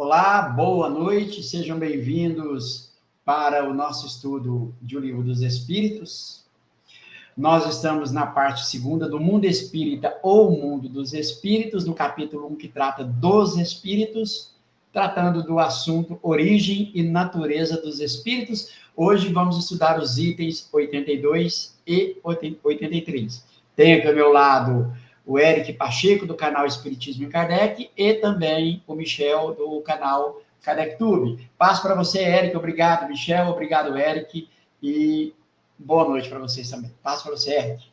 Olá, boa noite, sejam bem-vindos para o nosso estudo de O Livro dos Espíritos. Nós estamos na parte segunda do Mundo Espírita ou Mundo dos Espíritos, no capítulo 1, que trata dos espíritos, tratando do assunto origem e natureza dos espíritos. Hoje vamos estudar os itens 82 e 83. Tenho aqui ao meu lado o Eric Pacheco, do canal Espiritismo em Kardec, e também o Michel, do canal KardecTube. Passo para você, Eric. Obrigado, Michel. Obrigado, Eric. E boa noite para vocês também. Passo para você, Eric.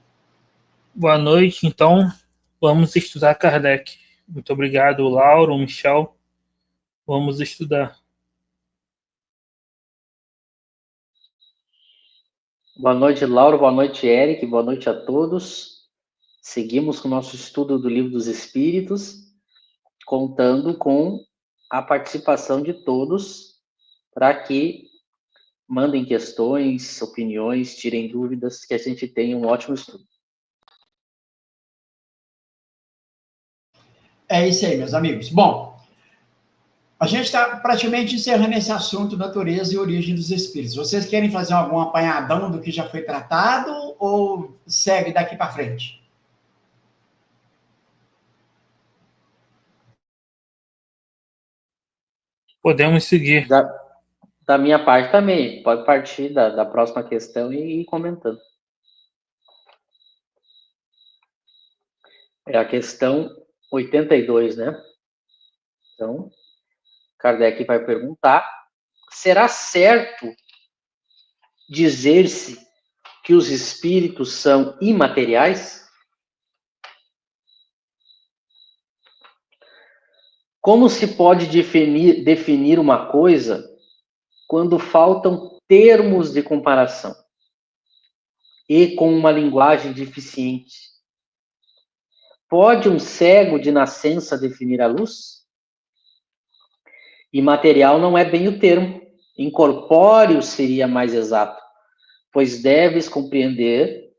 Boa noite. Então, vamos estudar Kardec. Muito obrigado, Lauro, Michel. Vamos estudar. Boa noite, Lauro. Boa noite, Eric. Boa noite a todos. Seguimos com o nosso estudo do Livro dos Espíritos, contando com a participação de todos para que mandem questões, opiniões, tirem dúvidas, que a gente tenha um ótimo estudo. É isso aí, meus amigos. Bom, a gente está praticamente encerrando esse assunto, natureza e origem dos espíritos. Vocês querem fazer algum apanhadão do que já foi tratado ou segue daqui para frente? Podemos seguir. Da minha parte também. Pode partir da próxima questão e ir comentando. É a questão 82, né? Então, Kardec vai perguntar: será certo dizer-se que os espíritos são imateriais? Como se pode definir uma coisa quando faltam termos de comparação e com uma linguagem deficiente? Pode um cego de nascença definir a luz? Imaterial não é bem o termo. Incorpóreo seria mais exato, pois deves compreender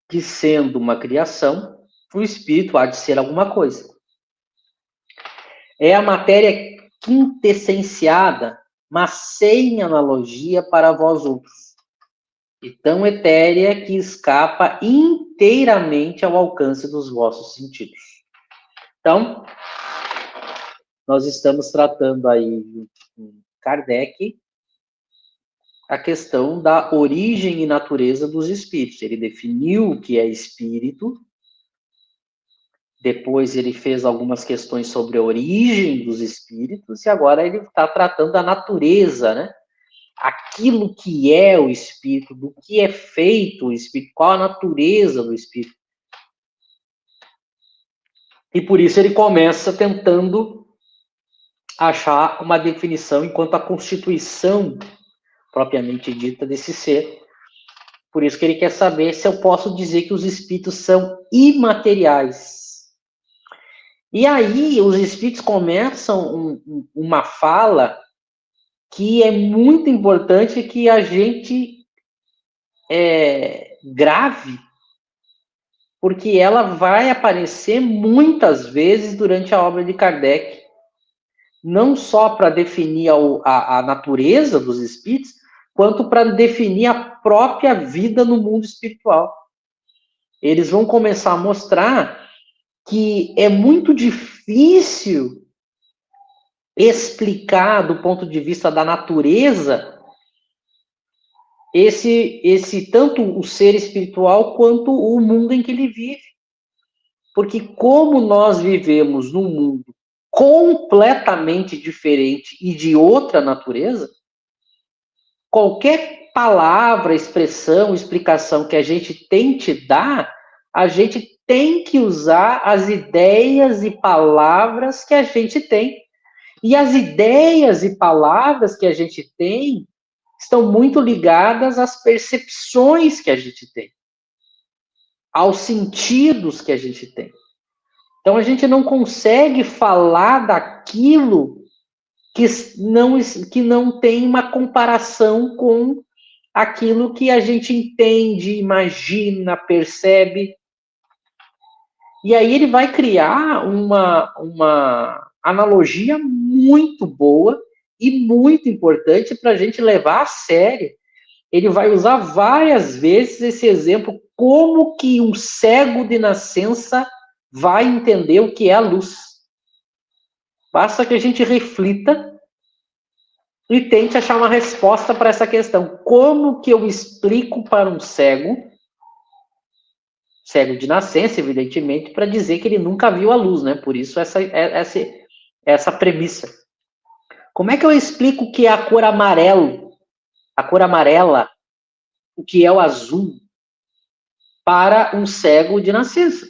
que, sendo uma criação, o espírito há de ser alguma coisa. É a matéria quintessenciada, mas sem analogia para vós outros, e tão etérea que escapa inteiramente ao alcance dos vossos sentidos. Então, nós estamos tratando aí com Kardec a questão da origem e natureza dos espíritos. Ele definiu o que é espírito. Depois ele fez algumas questões sobre a origem dos espíritos, e agora ele está tratando da natureza, né? Aquilo que é o espírito, do que é feito o espírito, qual a natureza do espírito. E por isso ele começa tentando achar uma definição enquanto a constituição propriamente dita desse ser. Por isso que ele quer saber se eu posso dizer que os espíritos são imateriais. E aí os espíritos começam uma fala que é muito importante que a gente grave, porque ela vai aparecer muitas vezes durante a obra de Kardec, não só para definir a natureza dos espíritos, quanto para definir a própria vida no mundo espiritual. Eles vão começar a mostrar que é muito difícil explicar do ponto de vista da natureza esse tanto o ser espiritual quanto o mundo em que ele vive. Porque como nós vivemos num mundo completamente diferente e de outra natureza, qualquer palavra, expressão, explicação que a gente tente dar, a gente tem que usar as ideias e palavras que a gente tem. E as ideias e palavras que a gente tem estão muito ligadas às percepções que a gente tem, aos sentidos que a gente tem. Então, a gente não consegue falar daquilo que não tem uma comparação com aquilo que a gente entende, imagina, percebe. E aí ele vai criar uma analogia muito boa e muito importante para a gente levar a sério. Ele vai usar várias vezes esse exemplo, como que um cego de nascença vai entender o que é a luz. Basta que a gente reflita e tente achar uma resposta para essa questão. Como que eu explico para um cego de nascença, evidentemente, para dizer que ele nunca viu a luz, né? Por isso essa premissa. Como é que eu explico o que é a cor amarelo, a cor amarela, o que é o azul, para um cego de nascença?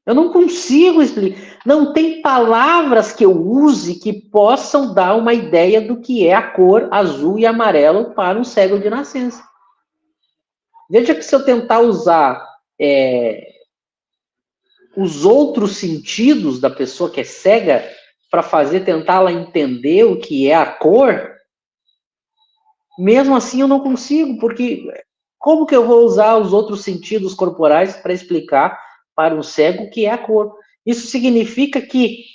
Eu não consigo explicar. Não tem palavras que eu use que possam dar uma ideia do que é a cor azul e amarelo para um cego de nascença. Veja que se eu tentar usar os outros sentidos da pessoa que é cega para tentar ela entender o que é a cor, mesmo assim eu não consigo, porque como que eu vou usar os outros sentidos corporais para explicar para um cego o que é a cor? Isso significa que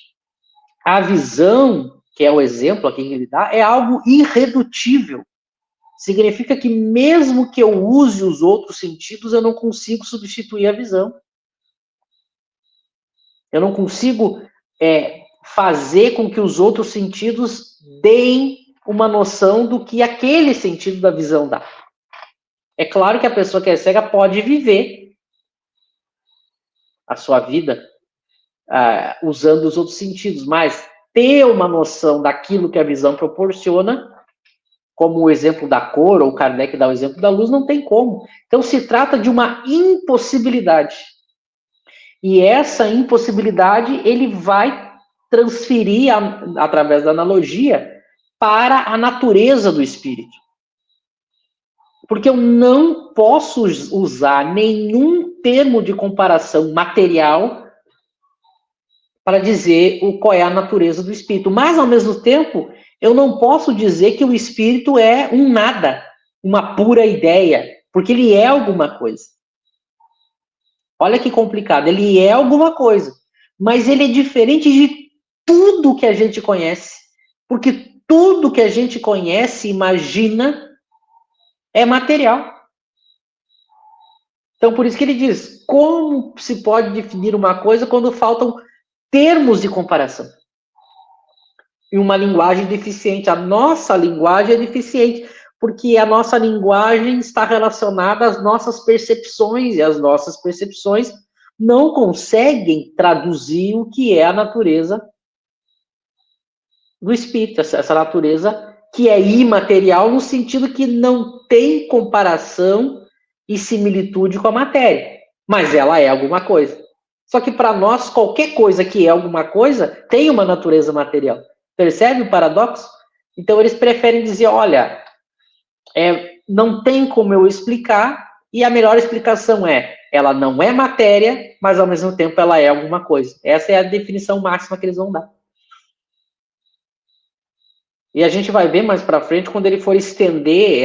a visão, que é o exemplo aqui que ele dá, é algo irredutível. Significa que mesmo que eu use os outros sentidos, eu não consigo substituir a visão. Eu não consigo fazer com que os outros sentidos deem uma noção do que aquele sentido da visão dá. É claro que a pessoa que é cega pode viver a sua vida usando os outros sentidos, mas ter uma noção daquilo que a visão proporciona, como o exemplo da cor, ou Kardec dá o exemplo da luz, não tem como. Então se trata de uma impossibilidade. E essa impossibilidade ele vai transferir, através da analogia, para a natureza do espírito. Porque eu não posso usar nenhum termo de comparação material para dizer qual é a natureza do espírito. Mas, ao mesmo tempo, eu não posso dizer que o espírito é um nada, uma pura ideia, porque ele é alguma coisa. Olha que complicado, ele é alguma coisa, mas ele é diferente de tudo que a gente conhece, porque tudo que a gente conhece, imagina, é material. Então, por isso que ele diz, como se pode definir uma coisa quando faltam termos de comparação? E uma linguagem deficiente. A nossa linguagem é deficiente, porque a nossa linguagem está relacionada às nossas percepções, e as nossas percepções não conseguem traduzir o que é a natureza do espírito, essa natureza que é imaterial, no sentido que não tem comparação e similitude com a matéria, mas ela é alguma coisa. Só que para nós, qualquer coisa que é alguma coisa tem uma natureza material. Percebe o paradoxo? Então eles preferem dizer, olha, não tem como eu explicar, e a melhor explicação ela não é matéria, mas ao mesmo tempo ela é alguma coisa. Essa é a definição máxima que eles vão dar. E a gente vai ver mais para frente quando ele for estender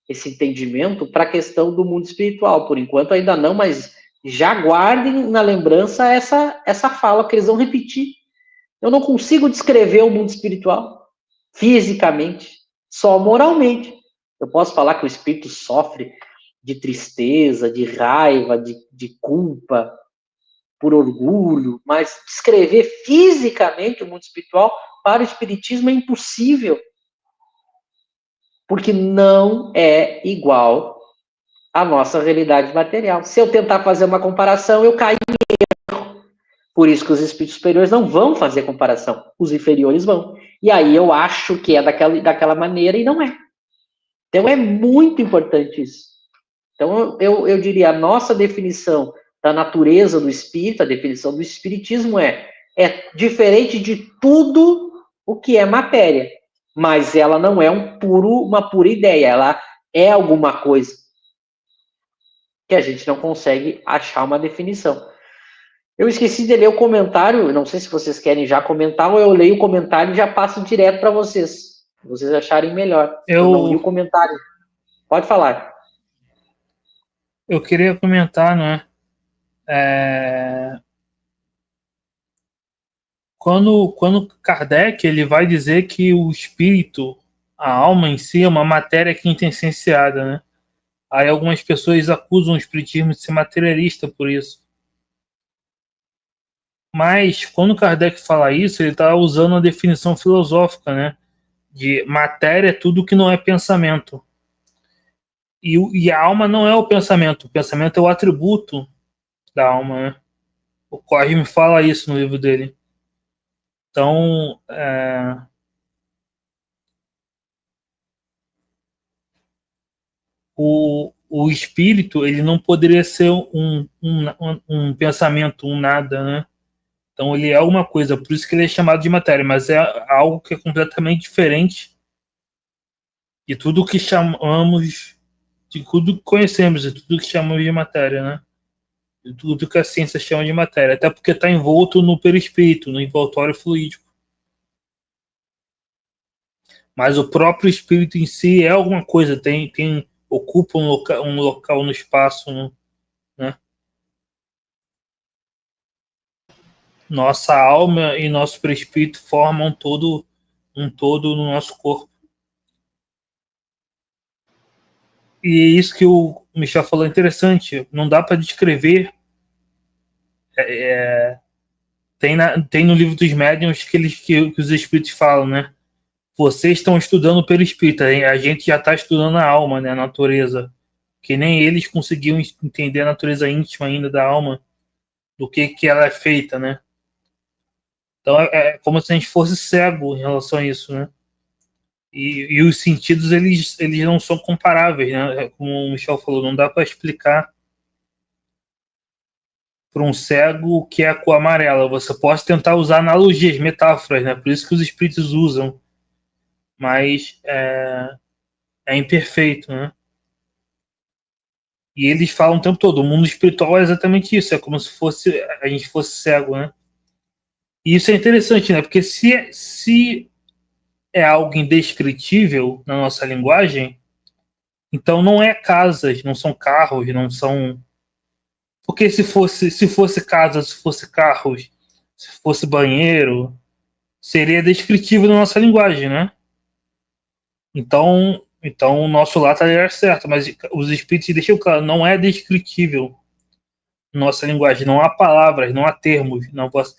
esse entendimento para a questão do mundo espiritual. Por enquanto ainda não, mas já guardem na lembrança essa fala que eles vão repetir. Eu não consigo descrever o mundo espiritual fisicamente, só moralmente. Eu posso falar que o espírito sofre de tristeza, de raiva, de culpa, por orgulho, mas descrever fisicamente o mundo espiritual para o espiritismo é impossível, porque não é igual à nossa realidade material. Se eu tentar fazer uma comparação, eu caio em erro. Por isso que os espíritos superiores não vão fazer comparação, os inferiores vão. E aí eu acho que é daquela maneira e não é. Então é muito importante isso. Então eu diria, a nossa definição da natureza do espírito, a definição do espiritismo é diferente de tudo o que é matéria, mas ela não é uma pura ideia, ela é alguma coisa que a gente não consegue achar uma definição. Eu esqueci de ler o comentário, não sei se vocês querem já comentar, ou eu leio o comentário e já passo direto para vocês acharem melhor. Eu não li o comentário. Pode falar. Eu queria comentar, né? quando Kardec ele vai dizer que o espírito, a alma em si, é uma matéria quintessenciada, né? Aí algumas pessoas acusam o espiritismo de ser materialista por isso. Mas quando Kardec fala isso, ele está usando uma definição filosófica, né? De matéria é tudo que não é pensamento. E a alma não é o pensamento é o atributo da alma, né? O Cosme fala isso no livro dele. Então, o espírito ele não poderia ser um pensamento, um nada, né? Então ele é alguma coisa, por isso que ele é chamado de matéria, mas é algo que é completamente diferente de tudo que chamamos, de tudo que conhecemos, de tudo que chamamos de matéria, né? De tudo que a ciência chama de matéria, até porque está envolto no perispírito, no envoltório fluídico. Mas o próprio espírito em si é alguma coisa, ocupa um local no espaço, né? Nossa alma e nosso perispírito formam um todo no nosso corpo. E isso que o Michel falou é interessante. Não dá para descrever. Tem no livro dos médiuns que os espíritos falam, né? Vocês estão estudando o perispírito, a gente já está estudando a alma, né? A natureza. Que nem eles conseguiam entender a natureza íntima ainda da alma, do que ela é feita, né? Então é como se a gente fosse cego em relação a isso, né? E os sentidos, eles não são comparáveis, né? Como o Michel falou, não dá para explicar para um cego o que é a cor amarela. Você pode tentar usar analogias, metáforas, né? Por isso que os espíritos usam. Mas é imperfeito, né? E eles falam o tempo todo, o mundo espiritual é exatamente isso, é como se a gente fosse cego, né? E isso é interessante, né? Porque se é algo indescritível na nossa linguagem, então não é casas, não são carros, não são. Porque se fosse casa, se fosse carros, se fosse banheiro, seria descritível na nossa linguagem, né? Então o nosso lá estaria certo, mas os espíritos deixam claro, não é descritível na nossa linguagem, não há palavras, não há termos, não posso.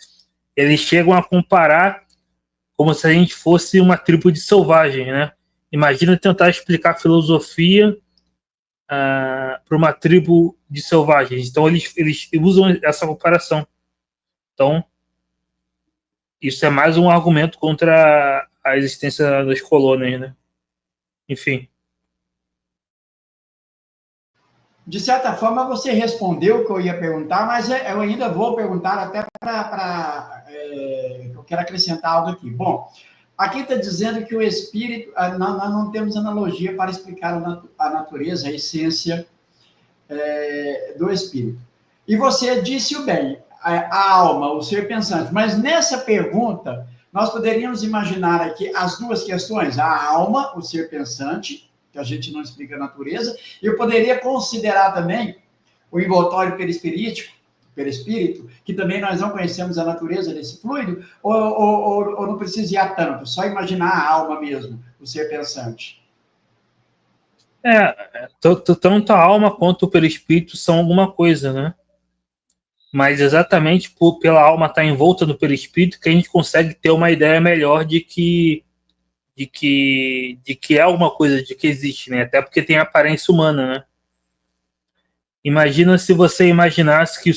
Eles chegam a comparar como se a gente fosse uma tribo de selvagens, né? Imagina tentar explicar filosofia para uma tribo de selvagens. Então eles usam essa comparação. Então isso é mais um argumento contra a existência das colônias, né? Enfim. De certa forma, você respondeu o que eu ia perguntar, mas eu ainda vou perguntar até eu quero acrescentar algo aqui. Bom, aqui está dizendo que o espírito, nós não temos analogia para explicar a natureza, a essência do espírito. E você disse o bem, a alma, o ser pensante, mas nessa pergunta, nós poderíamos imaginar aqui as duas questões, a alma, o ser pensante, que a gente não explica a natureza, e eu poderia considerar também o envoltório perispírito, que também nós não conhecemos a natureza desse fluido, ou não precisa ir a tanto, só imaginar a alma mesmo, o ser pensante. Tanto a alma quanto o perispírito são alguma coisa, né? Mas exatamente pela alma estar envolta no perispírito que a gente consegue ter uma ideia melhor de que é alguma coisa, de que existe, né? Até porque tem a aparência humana, né? Imagina se você imaginasse que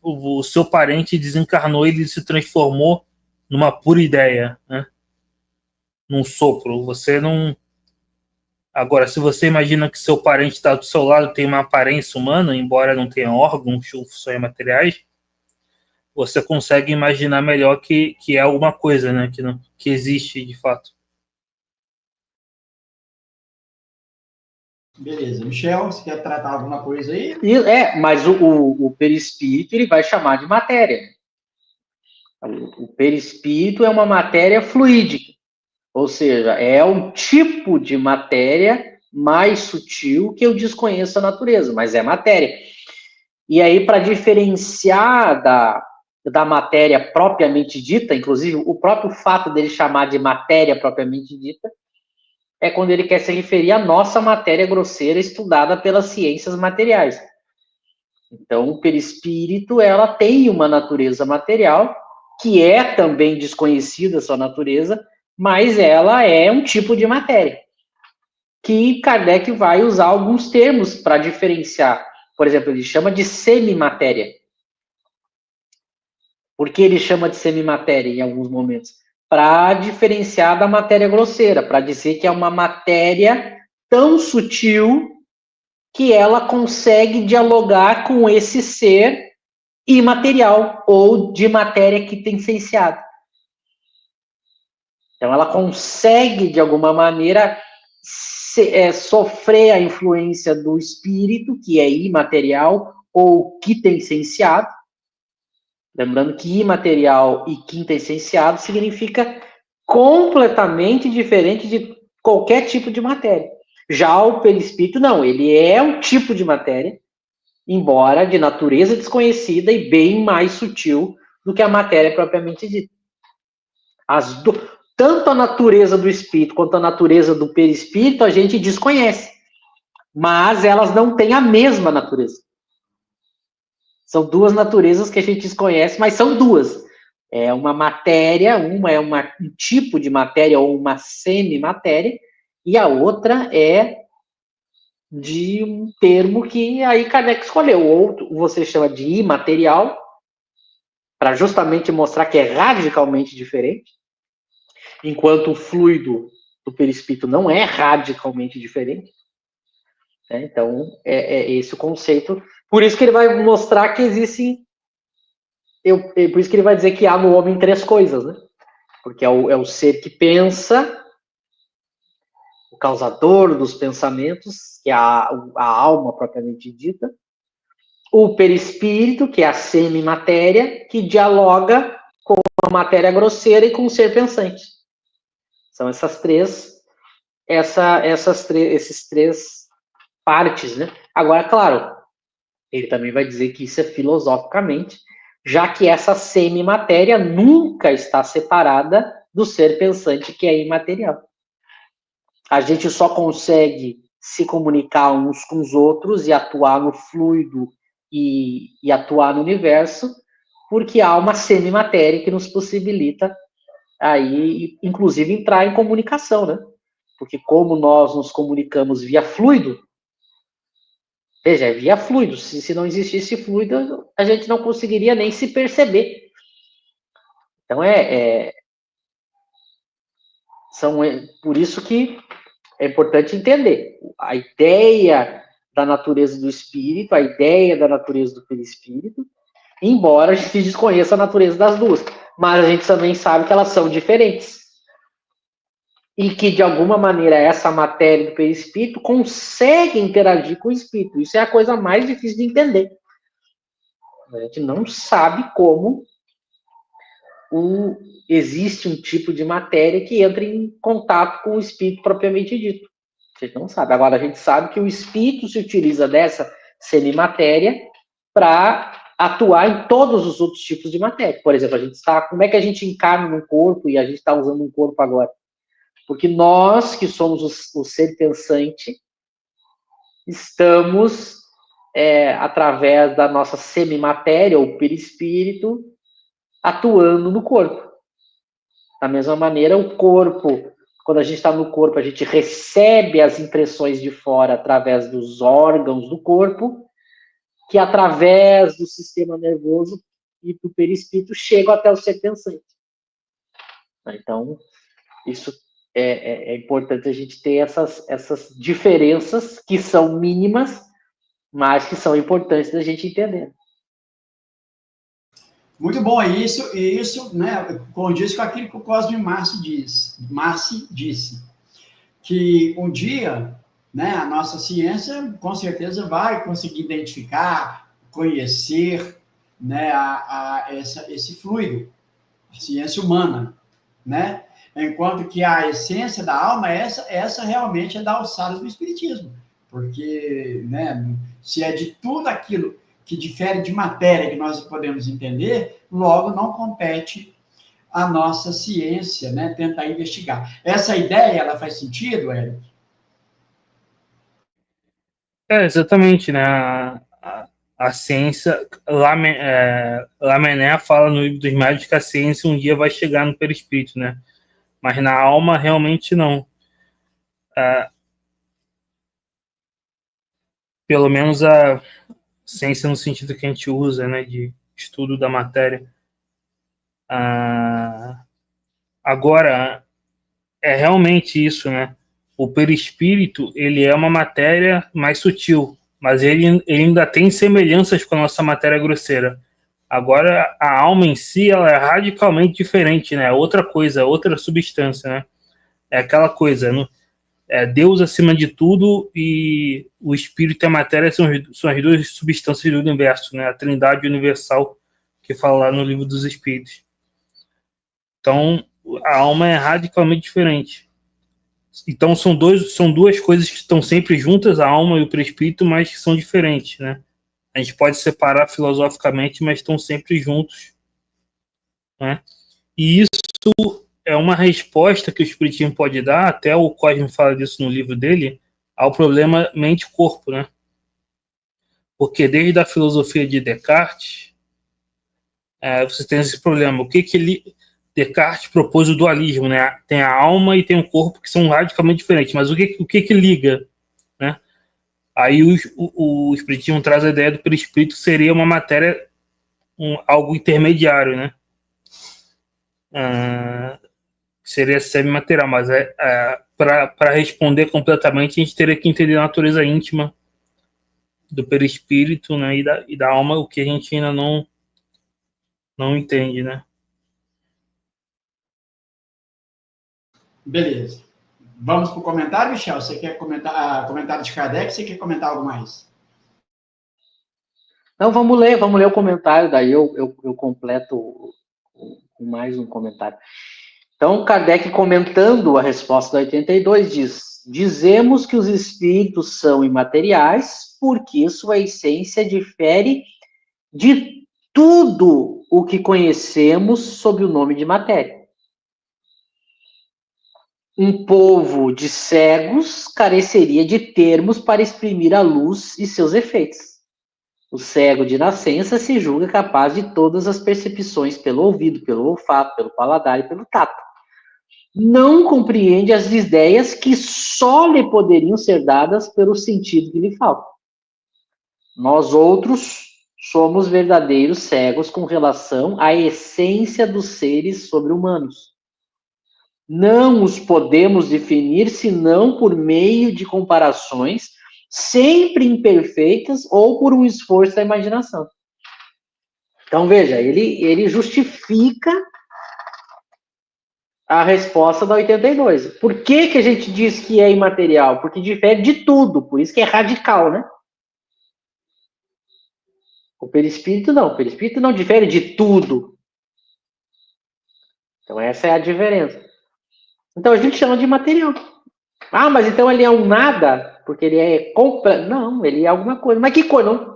o seu parente desencarnou e ele se transformou numa pura ideia, né? Num sopro. Você não. Agora, se você imagina que seu parente está do seu lado, tem uma aparência humana, embora não tenha órgãos, funções materiais, você consegue imaginar melhor que é alguma coisa, né? Que existe de fato. Beleza. Michel, você quer tratar alguma coisa aí? Mas o perispírito ele vai chamar de matéria. O perispírito é uma matéria fluídica, ou seja, é um tipo de matéria mais sutil que eu desconheço a natureza, mas é matéria. E aí, para diferenciar da matéria propriamente dita, inclusive o próprio fato dele chamar de matéria propriamente dita, é quando ele quer se referir à nossa matéria grosseira estudada pelas ciências materiais. Então, o perispírito, ela tem uma natureza material, que é também desconhecida a sua natureza, mas ela é um tipo de matéria, que Kardec vai usar alguns termos para diferenciar. Por exemplo, ele chama de semimatéria. Por que ele chama de semimatéria em alguns momentos? Para diferenciar da matéria grosseira, para dizer que é uma matéria tão sutil que ela consegue dialogar com esse ser imaterial ou de matéria quintessenciada. Então, ela consegue, de alguma maneira, sofrer a influência do espírito, que é imaterial ou quintessenciado. Lembrando que imaterial e quintessenciado significa completamente diferente de qualquer tipo de matéria. Já o perispírito, não, ele é um tipo de matéria, embora de natureza desconhecida e bem mais sutil do que a matéria propriamente dita. Tanto a natureza do espírito quanto a natureza do perispírito a gente desconhece, mas elas não têm a mesma natureza. São duas naturezas que a gente desconhece, mas são duas. É uma matéria, uma é um tipo de matéria ou uma semimatéria, e a outra é de um termo que aí Kardec escolheu. Ou você chama de imaterial, para justamente mostrar que é radicalmente diferente, enquanto o fluido do perispírito não é radicalmente diferente. Então, é esse o conceito. Por isso que ele vai mostrar que existem... por isso que ele vai dizer que há no homem três coisas, né? Porque é o ser que pensa, o causador dos pensamentos, que é a alma propriamente dita, o perispírito, que é a semimatéria, que dialoga com a matéria grosseira e com o ser pensante. São essas três, esses três partes, né? Agora, claro, ele também vai dizer que isso é filosoficamente, já que essa semimatéria nunca está separada do ser pensante, que é imaterial. A gente só consegue se comunicar uns com os outros e atuar no fluido e atuar no universo, porque há uma semimatéria que nos possibilita aí, inclusive, entrar em comunicação, né? Porque como nós nos comunicamos via fluido, veja, é via fluido. Se não existisse fluido, a gente não conseguiria nem se perceber. Então, por isso que é importante entender a ideia da natureza do espírito, a ideia da natureza do perispírito, embora a gente desconheça a natureza das duas. Mas a gente também sabe que elas são diferentes. E que, de alguma maneira, essa matéria do perispírito consegue interagir com o espírito. Isso é a coisa mais difícil de entender. A gente não sabe como existe um tipo de matéria que entra em contato com o espírito propriamente dito. A gente não sabe. Agora, a gente sabe que o espírito se utiliza dessa semimatéria para atuar em todos os outros tipos de matéria. Por exemplo, como é que a gente encarna no corpo e a gente está usando um corpo agora? Porque nós, que somos o ser pensante, estamos, através da nossa semimatéria, ou perispírito, atuando no corpo. Da mesma maneira, o corpo, quando a gente está no corpo, a gente recebe as impressões de fora através dos órgãos do corpo, que através do sistema nervoso e do perispírito chegam até o ser pensante. Então, isso é importante a gente ter essas diferenças que são mínimas, mas que são importantes da gente entender. Muito bom, isso, né, condiz com aquilo que o Cosme Marci disse, que um dia, né, a nossa ciência, com certeza, vai conseguir identificar, conhecer, né, esse fluido, a ciência humana, né? Enquanto que a essência da alma, essa realmente é da alçada do espiritismo, porque, né, se é de tudo aquilo que difere de matéria que nós podemos entender, logo não compete à nossa ciência, né, tentar investigar. Essa ideia, ela faz sentido, Eric? Exatamente, né? A ciência, Lamennais fala no livro dos médios que a ciência um dia vai chegar no perispírito, né? Mas na alma, realmente não. Pelo menos a ciência no sentido que a gente usa, né? De estudo da matéria. Agora, é realmente isso, né? O perispírito, ele é uma matéria mais sutil, mas ele ainda tem semelhanças com a nossa matéria grosseira. Agora, a alma em si, ela é radicalmente diferente, né? Outra coisa, outra substância, né? É aquela coisa, né? É Deus acima de tudo e o espírito e a matéria são as duas substâncias do universo, né? A trindade universal que fala lá no livro dos espíritos. Então, a alma é radicalmente diferente. Então, são duas coisas que estão sempre juntas, a alma e o perispírito, mas que são diferentes, né? A gente pode separar filosoficamente, mas estão sempre juntos, né? E isso é uma resposta que o espiritismo pode dar, até o Cosme fala disso no livro dele, ao problema mente-corpo, né? Porque desde a filosofia de Descartes, você tem esse problema. O que ele... Descartes propôs o dualismo, né? Tem a alma e tem o corpo que são radicalmente diferentes, mas o que liga, né? Aí o espiritismo traz a ideia do perispírito, que seria uma matéria, algo intermediário, né? Seria semimaterial, mas para responder completamente, a gente teria que entender a natureza íntima do perispírito, né? E da alma, o que a gente ainda não entende, né? Beleza. Vamos para o comentário, Michel? Você quer comentar comentário de Kardec? Você quer comentar algo mais? Não, vamos ler o comentário, daí eu completo com mais um comentário. Então, Kardec, comentando a resposta da 82, diz: dizemos que os espíritos são imateriais porque sua essência difere de tudo o que conhecemos sob o nome de matéria. Um povo de cegos careceria de termos para exprimir a luz e seus efeitos. O cego de nascença se julga capaz de todas as percepções pelo ouvido, pelo olfato, pelo paladar e pelo tato. Não compreende as ideias que só lhe poderiam ser dadas pelo sentido que lhe falta. Nós outros somos verdadeiros cegos com relação à essência dos seres sobre-humanos. Não os podemos definir senão por meio de comparações sempre imperfeitas ou por um esforço da imaginação. Então, veja, ele justifica a resposta da 82. Por que a gente diz que é imaterial? Porque difere de tudo, por isso que é radical, né? O perispírito não difere de tudo. Então, essa é a diferença. Então, a gente chama de material. Ah, mas então ele é um nada? Porque ele é completo? Não, ele é alguma coisa. Mas que coisa?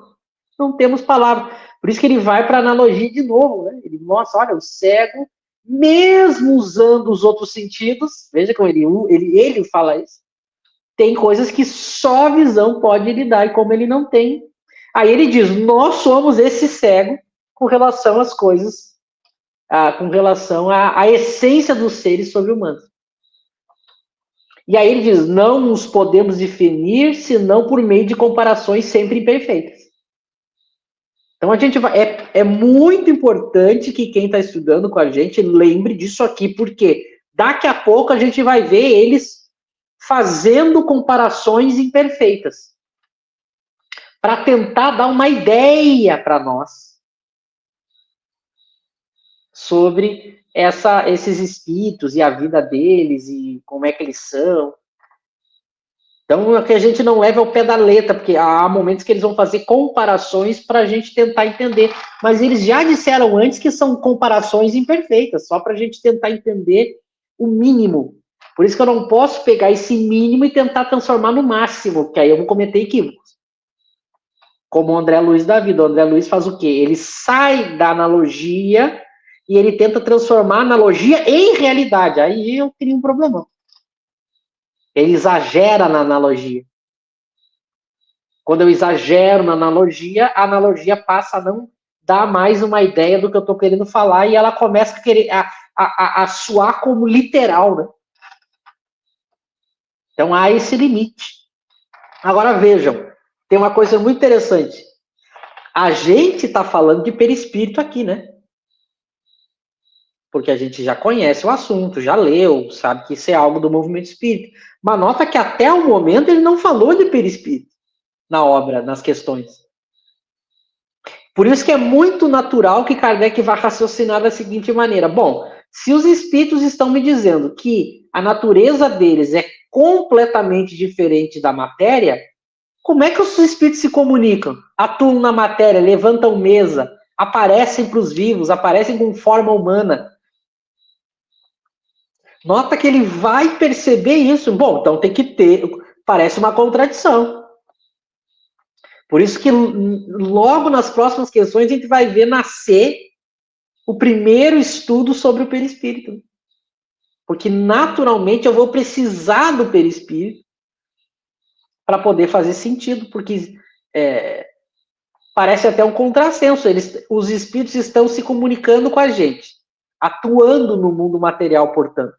Não temos palavra. Por isso que ele vai para a analogia de novo, né? Ele mostra, olha, o cego, mesmo usando os outros sentidos, veja como ele fala isso, tem coisas que só a visão pode lhe dar, e como ele não tem. Aí ele diz, nós somos esse cego com relação às coisas, com relação à essência dos seres sobre-humanos. E aí ele diz, não os podemos definir senão por meio de comparações sempre imperfeitas. Então, é muito importante que quem está estudando com a gente lembre disso aqui, porque daqui a pouco a gente vai ver eles fazendo comparações imperfeitas, para tentar dar uma ideia para nós sobre esses espíritos e a vida deles e como é que eles são. Então, é que a gente não leva ao pé da letra, porque há momentos que eles vão fazer comparações para a gente tentar entender. Mas eles já disseram antes que são comparações imperfeitas, só para a gente tentar entender o mínimo. Por isso que eu não posso pegar esse mínimo e tentar transformar no máximo, porque aí eu vou cometer equívocos. Como o André Luiz da vida. O André Luiz faz o quê? Ele sai da analogia e ele tenta transformar a analogia em realidade. Aí eu teria um problemão. Ele exagera na analogia. Quando eu exagero na analogia, a analogia passa a não dar mais uma ideia do que eu estou querendo falar e ela começa a querer a soar como literal, né? Então há esse limite. Agora vejam, tem uma coisa muito interessante. A gente está falando de perispírito aqui, né? Porque a gente já conhece o assunto, já leu, sabe que isso é algo do movimento espírita. Mas nota que até o momento ele não falou de perispírito na obra, nas questões. Por isso que é muito natural que Kardec vá raciocinar da seguinte maneira. Bom, se os espíritos estão me dizendo que a natureza deles é completamente diferente da matéria, como é que os espíritos se comunicam? Atuam na matéria, levantam mesa, aparecem para os vivos, aparecem com forma humana. Nota que ele vai perceber isso. Bom, então tem que ter... Parece uma contradição. Por isso que logo nas próximas questões a gente vai ver nascer o primeiro estudo sobre o perispírito. Porque naturalmente eu vou precisar do perispírito para poder fazer sentido, porque parece até um contrassenso. Os espíritos estão se comunicando com a gente, atuando no mundo material, portanto.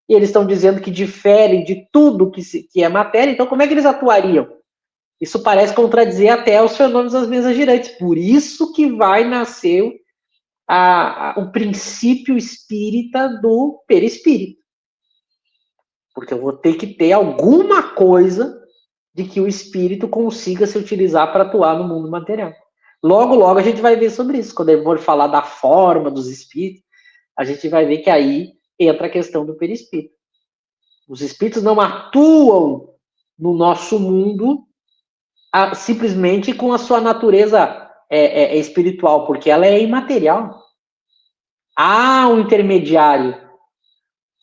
E eles estão dizendo que diferem de tudo que é matéria, então como é que eles atuariam? Isso parece contradizer até os fenômenos das mesas girantes. Por isso que vai nascer o princípio espírita do perispírito. Porque eu vou ter que ter alguma coisa de que o espírito consiga se utilizar para atuar no mundo material. Logo, logo a gente vai ver sobre isso. Quando eu for falar da forma dos espíritos, a gente vai ver que aí entra a questão do perispírito. Os espíritos não atuam no nosso mundo simplesmente com a sua natureza espiritual, porque ela é imaterial. Há um intermediário,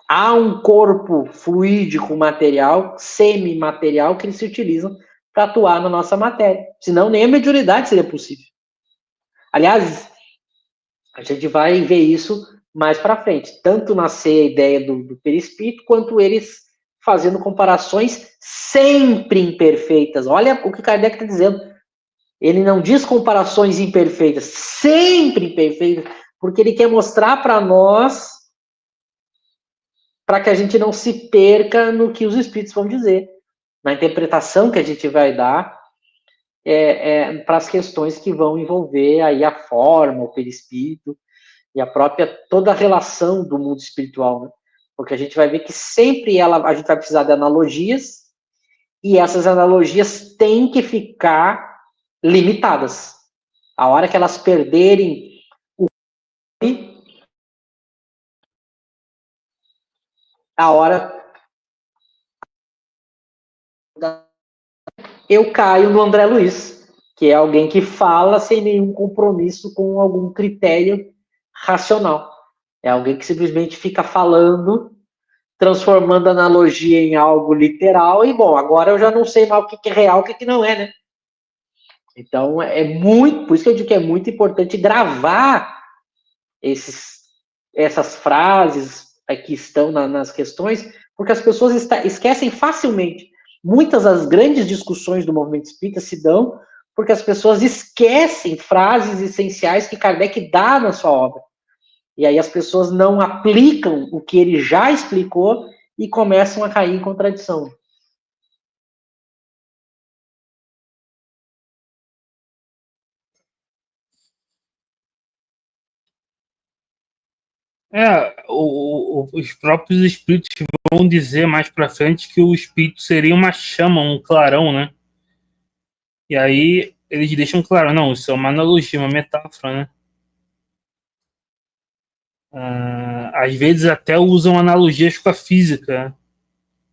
há um corpo fluídico material, semimaterial, que eles se utilizam para atuar na nossa matéria. Senão nem a mediunidade seria possível. Aliás, a gente vai ver isso mais para frente. Tanto nascer a ideia do perispírito, quanto eles fazendo comparações sempre imperfeitas. Olha o que Kardec está dizendo. Ele não diz comparações imperfeitas, sempre imperfeitas, porque ele quer mostrar para nós, para que a gente não se perca no que os espíritos vão dizer, na interpretação que a gente vai dar para as questões que vão envolver aí a forma, o perispírito e a própria, toda a relação do mundo espiritual, né? Porque a gente vai ver que sempre a gente vai precisar de analogias, e essas analogias têm que ficar limitadas. A hora que elas perderem a hora eu caio no André Luiz, que é alguém que fala sem nenhum compromisso com algum critério racional. É alguém que simplesmente fica falando, transformando a analogia em algo literal, e bom, agora eu já não sei mais o que é real e o que não é, né? Então, por isso que eu digo que é muito importante gravar essas frases que estão nas questões, porque as pessoas esquecem facilmente. Muitas das grandes discussões do movimento espírita se dão porque as pessoas esquecem frases essenciais que Kardec dá na sua obra. E aí as pessoas não aplicam o que ele já explicou e começam a cair em contradição. Os próprios espíritos vão dizer mais para frente que o espírito seria uma chama, um clarão, né? E aí eles deixam claro, não, isso é uma analogia, uma metáfora, né? Às vezes até usam analogias com a física,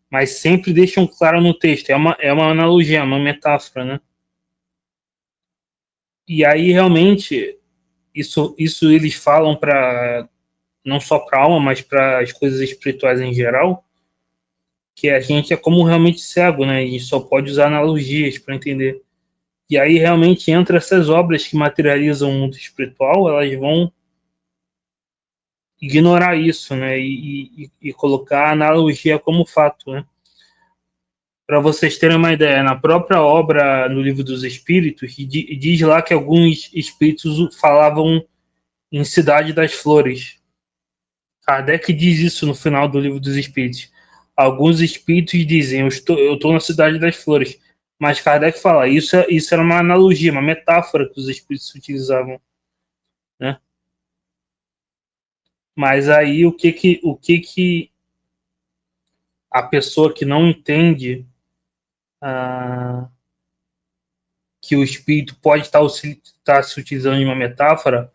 mas sempre deixam claro no texto, é uma analogia, é uma metáfora, né? E aí realmente isso eles falam para não só para a alma, mas para as coisas espirituais em geral, que a gente é como realmente cego, né? E só pode usar analogias para entender. E aí realmente entra essas obras que materializam o mundo espiritual, elas vão ignorar isso, né? E colocar a analogia como fato, né? Para vocês terem uma ideia, na própria obra no Livro dos Espíritos, diz lá que alguns espíritos falavam em Cidade das Flores. Kardec diz isso no final do Livro dos Espíritos. Alguns espíritos dizem, eu estou na Cidade das Flores. Mas Kardec fala, isso era uma analogia, uma metáfora que os espíritos utilizavam, né? Mas aí o que a pessoa que não entende que o espírito pode estar se utilizando de uma metáfora,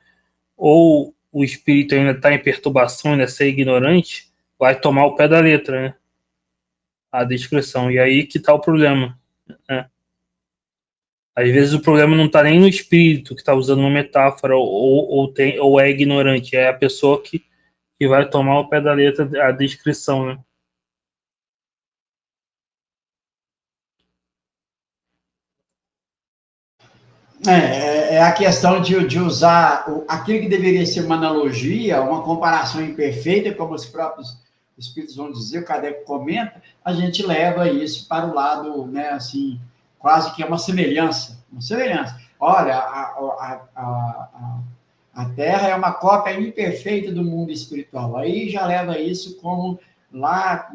ou o espírito ainda está em perturbação, ainda ser ignorante, vai tomar o pé da letra, né? A descrição. E aí que está o problema, né? Às vezes o problema não está nem no espírito que está usando uma metáfora ou é ignorante, é a pessoa que vai tomar o pé da letra a descrição, né? É a questão de usar aquilo que deveria ser uma analogia, uma comparação imperfeita, como os próprios espíritos vão dizer, o Kardec comenta, a gente leva isso para o lado, né, assim, quase que é uma semelhança. Uma semelhança. Olha, a Terra é uma cópia imperfeita do mundo espiritual. Aí já leva isso como lá,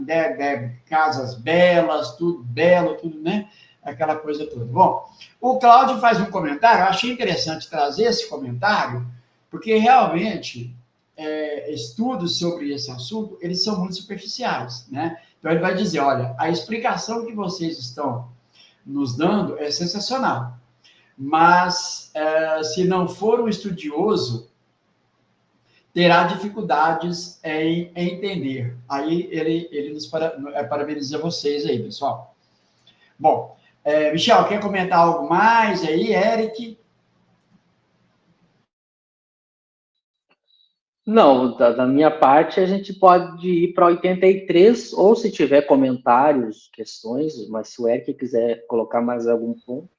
casas belas, tudo belo, tudo, né? Aquela coisa toda. Bom, o Cláudio faz um comentário, eu achei interessante trazer esse comentário, porque realmente estudos sobre esse assunto, eles são muito superficiais, né? Então ele vai dizer, olha, a explicação que vocês estão nos dando é sensacional, mas se não for um estudioso, terá dificuldades em entender. Aí ele nos parabeniza vocês aí, pessoal. Bom, Michel, quer comentar algo mais aí, Eric? Não, da minha parte, a gente pode ir para 83, ou se tiver comentários, questões, mas se o Eric quiser colocar mais algum ponto.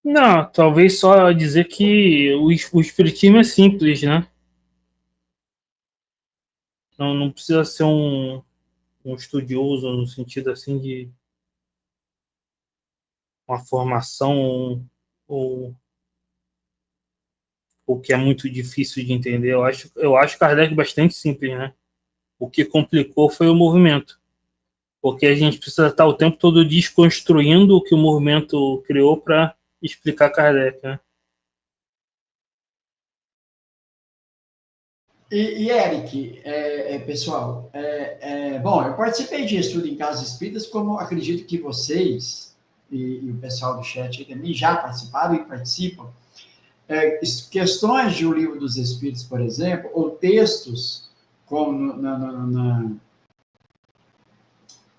Não, talvez só dizer que o espiritismo é simples, né? Não precisa ser um estudioso no sentido assim de uma formação ou o que é muito difícil de entender. Eu acho Kardec bastante simples, né? O que complicou foi o movimento, porque a gente precisa estar o tempo todo desconstruindo o que o movimento criou para explicar Kardec, né? Eric, pessoal, bom, eu participei de estudo em casas espíritas, como acredito que vocês e o pessoal do chat aí também já participaram e participam. Questões de O Livro dos Espíritos, por exemplo, ou textos como no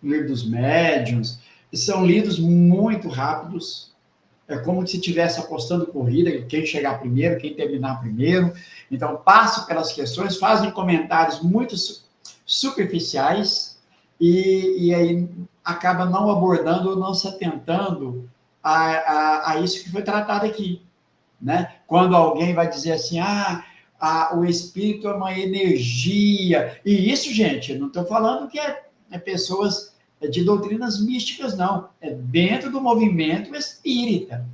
Livro dos Médiuns, são lidos muito rápidos. É como se estivesse apostando corrida, quem chegar primeiro, quem terminar primeiro. Então, passam pelas questões, fazem comentários muito superficiais e aí acaba não abordando ou não se atentando a isso que foi tratado aqui, né? Quando alguém vai dizer assim, o espírito é uma energia. E isso, gente, eu não estou falando que é pessoas de doutrinas místicas, não. É dentro do movimento espírita,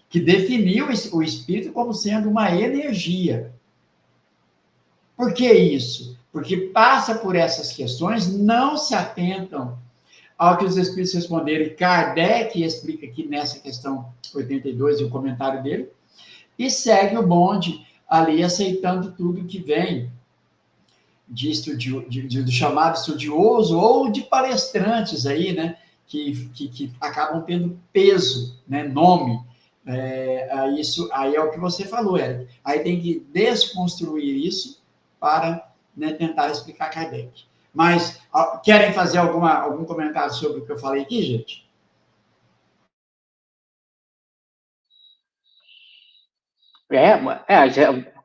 que definiu o espírito como sendo uma energia. Por que isso? Porque passa por essas questões, não se atentam ao que os espíritos responderam. E Kardec explica aqui nessa questão 82 e o comentário dele, e segue o bonde ali, aceitando tudo que vem do chamado estudioso ou de palestrantes aí, né, que acabam tendo peso, né, nome. Isso aí é o que você falou, Eric. Aí tem que desconstruir isso para, né, tentar explicar Kardec. Mas querem fazer algum comentário sobre o que eu falei aqui, gente?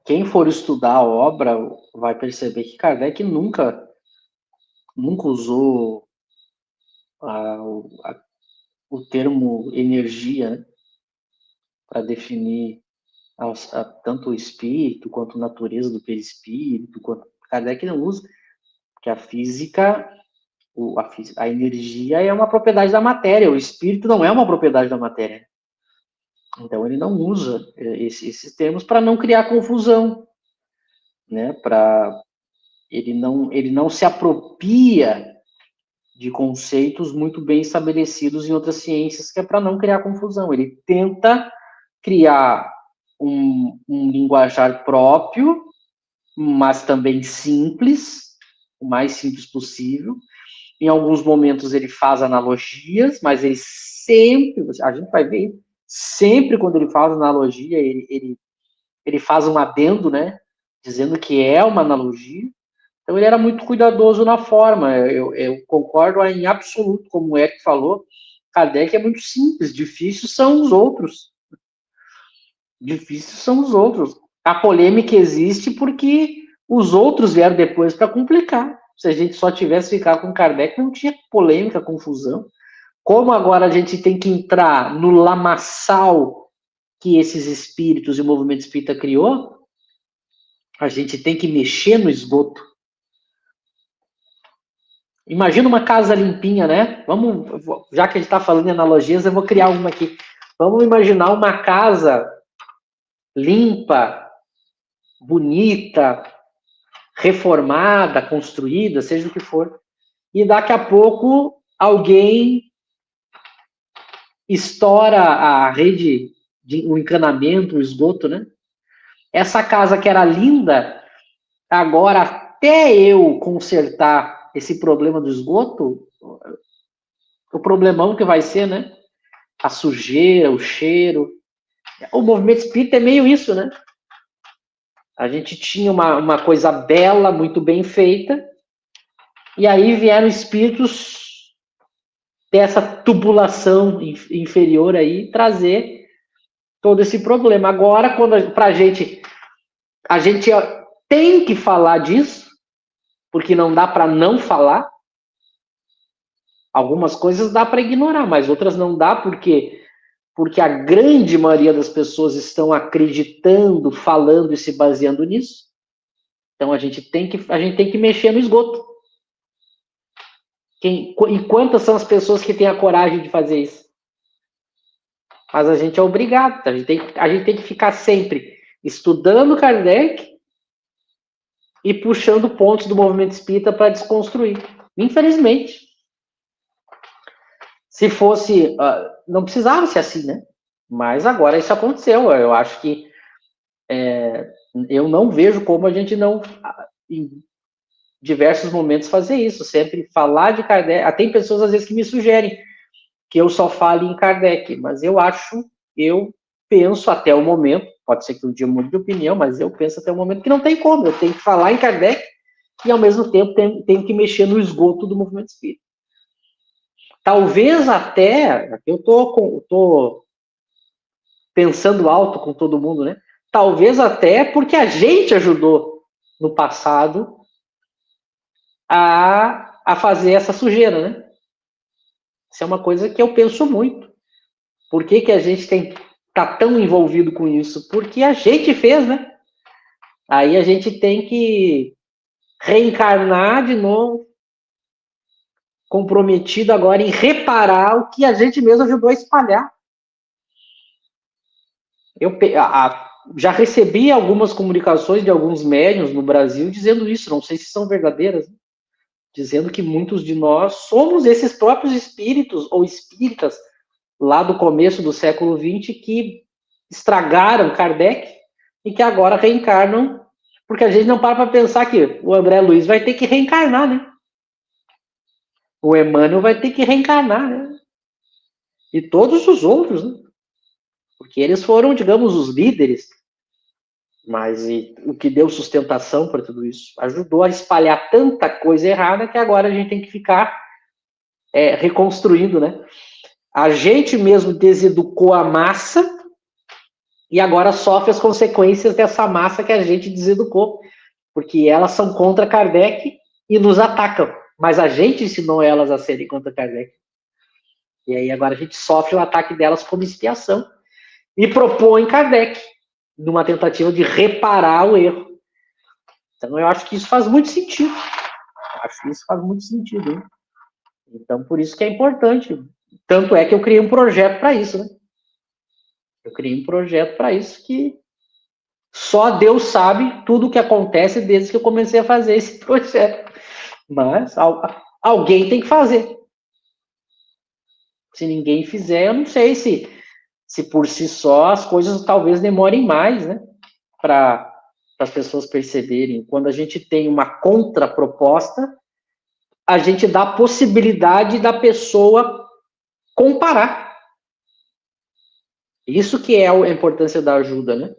Quem for estudar a obra vai perceber que Kardec nunca usou o termo energia, né, para definir tanto o espírito, quanto a natureza do perispírito, quanto Kardec não usa, porque a física, a energia é uma propriedade da matéria, o espírito não é uma propriedade da matéria. Então ele não usa esses termos para não criar confusão, né? Ele não se apropria de conceitos muito bem estabelecidos em outras ciências, que é para não criar confusão. Ele tenta criar um linguajar próprio, mas também simples, o mais simples possível. Em alguns momentos ele faz analogias, mas ele sempre, a gente vai ver, sempre quando ele faz analogia, ele faz um adendo, né, dizendo que é uma analogia. Então ele era muito cuidadoso na forma. Eu concordo em absoluto, como o Eric falou, Kardec é muito simples, difíceis são os outros. Difíceis são os outros. A polêmica existe porque os outros vieram depois para complicar. Se a gente só tivesse ficado com Kardec, não tinha polêmica, confusão. Como agora a gente tem que entrar no lamaçal que esses espíritos e o movimento espírita criou, a gente tem que mexer no esgoto. Imagina uma casa limpinha, né? Já que a gente está falando em analogias, eu vou criar uma aqui. Vamos imaginar uma casa limpa, bonita, reformada, construída, seja o que for. E daqui a pouco alguém estoura a rede, o encanamento, o esgoto, né? Essa casa que era linda, agora até eu consertar esse problema do esgoto, o problemão que vai ser, né? A sujeira, o cheiro. O movimento espírita é meio isso, né? A gente tinha uma coisa bela, muito bem feita, e aí vieram espíritos dessa tubulação inferior aí trazer todo esse problema. Agora, quando a gente tem que falar disso, porque não dá para não falar. Algumas coisas dá para ignorar, mas outras não dá porque a grande maioria das pessoas estão acreditando, falando e se baseando nisso. Então a gente tem que mexer no esgoto. E quantas são as pessoas que têm a coragem de fazer isso? Mas a gente é obrigado. A gente tem que ficar sempre estudando Kardec e puxando pontos do movimento espírita para desconstruir. Infelizmente. Se fosse... não precisava ser assim, né? Mas agora isso aconteceu. Eu acho que eu não vejo como a gente não, em diversos momentos, fazer isso. Sempre falar de Kardec. Tem pessoas, às vezes, que me sugerem que eu só fale em Kardec. Mas eu penso até o momento, pode ser que um dia eu mude de opinião, mas eu penso até o momento que não tem como. Eu tenho que falar em Kardec e, ao mesmo tempo, tenho que mexer no esgoto do movimento espírita. Talvez até, eu tô pensando alto com todo mundo, né? Talvez até porque a gente ajudou no passado a fazer essa sujeira, né? Isso é uma coisa que eu penso muito. Por que a gente tá tão envolvido com isso? Porque a gente fez, né? Aí a gente tem que reencarnar de novo, comprometido agora em reparar o que a gente mesmo ajudou a espalhar. Eu já recebi algumas comunicações de alguns médiuns no Brasil dizendo isso, não sei se são verdadeiras, né? Dizendo que muitos de nós somos esses próprios espíritos ou espíritas lá do começo do século XX que estragaram Kardec e que agora reencarnam, porque a gente não para pensar que o André Luiz vai ter que reencarnar, né? O Emmanuel vai ter que reencarnar, né? E todos os outros, né? Porque eles foram, digamos, os líderes. Mas o que deu sustentação para tudo isso ajudou a espalhar tanta coisa errada que agora a gente tem que ficar reconstruindo, né? A gente mesmo deseducou a massa e agora sofre as consequências dessa massa que a gente deseducou, porque elas são contra Kardec e nos atacam, mas a gente ensinou elas a serem contra Kardec. E aí agora a gente sofre o ataque delas como expiação e propõe Kardec numa tentativa de reparar o erro. Então eu acho que isso faz muito sentido. Acho que isso faz muito sentido, hein? Então por isso que é importante. Tanto é que eu criei um projeto para isso, né? Eu criei um projeto para isso que só Deus sabe tudo o que acontece desde que eu comecei a fazer esse projeto. Mas alguém tem que fazer. Se ninguém fizer, eu não sei se por si só as coisas talvez demorem mais, né? Para as pessoas perceberem. Quando a gente tem uma contraproposta, a gente dá a possibilidade da pessoa comparar. Isso que é a importância da ajuda, né?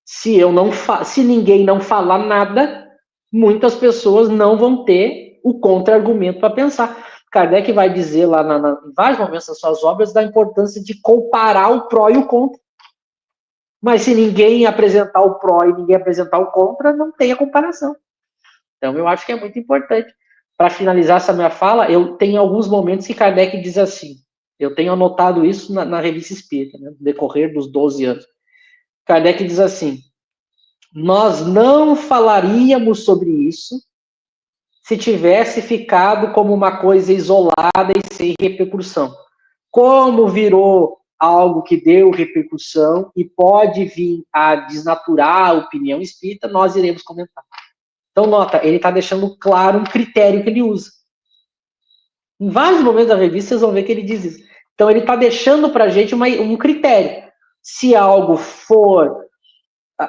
Se ninguém não falar nada, muitas pessoas não vão ter o contra-argumento para pensar. Kardec vai dizer lá em vários momentos das suas obras da importância de comparar o pró e o contra. Mas se ninguém apresentar o pró e ninguém apresentar o contra, não tem a comparação. Então eu acho que é muito importante. Para finalizar essa minha fala, eu tenho alguns momentos que Kardec diz assim, eu tenho anotado isso na Revista Espírita, né, no decorrer dos 12 anos. Kardec diz assim, nós não falaríamos sobre isso se tivesse ficado como uma coisa isolada e sem repercussão. Como virou algo que deu repercussão e pode vir a desnaturar a opinião espírita, nós iremos comentar. Então, nota, ele está deixando claro um critério que ele usa. Em vários momentos da revista, vocês vão ver que ele diz isso. Então, ele está deixando para a gente um critério. Se algo for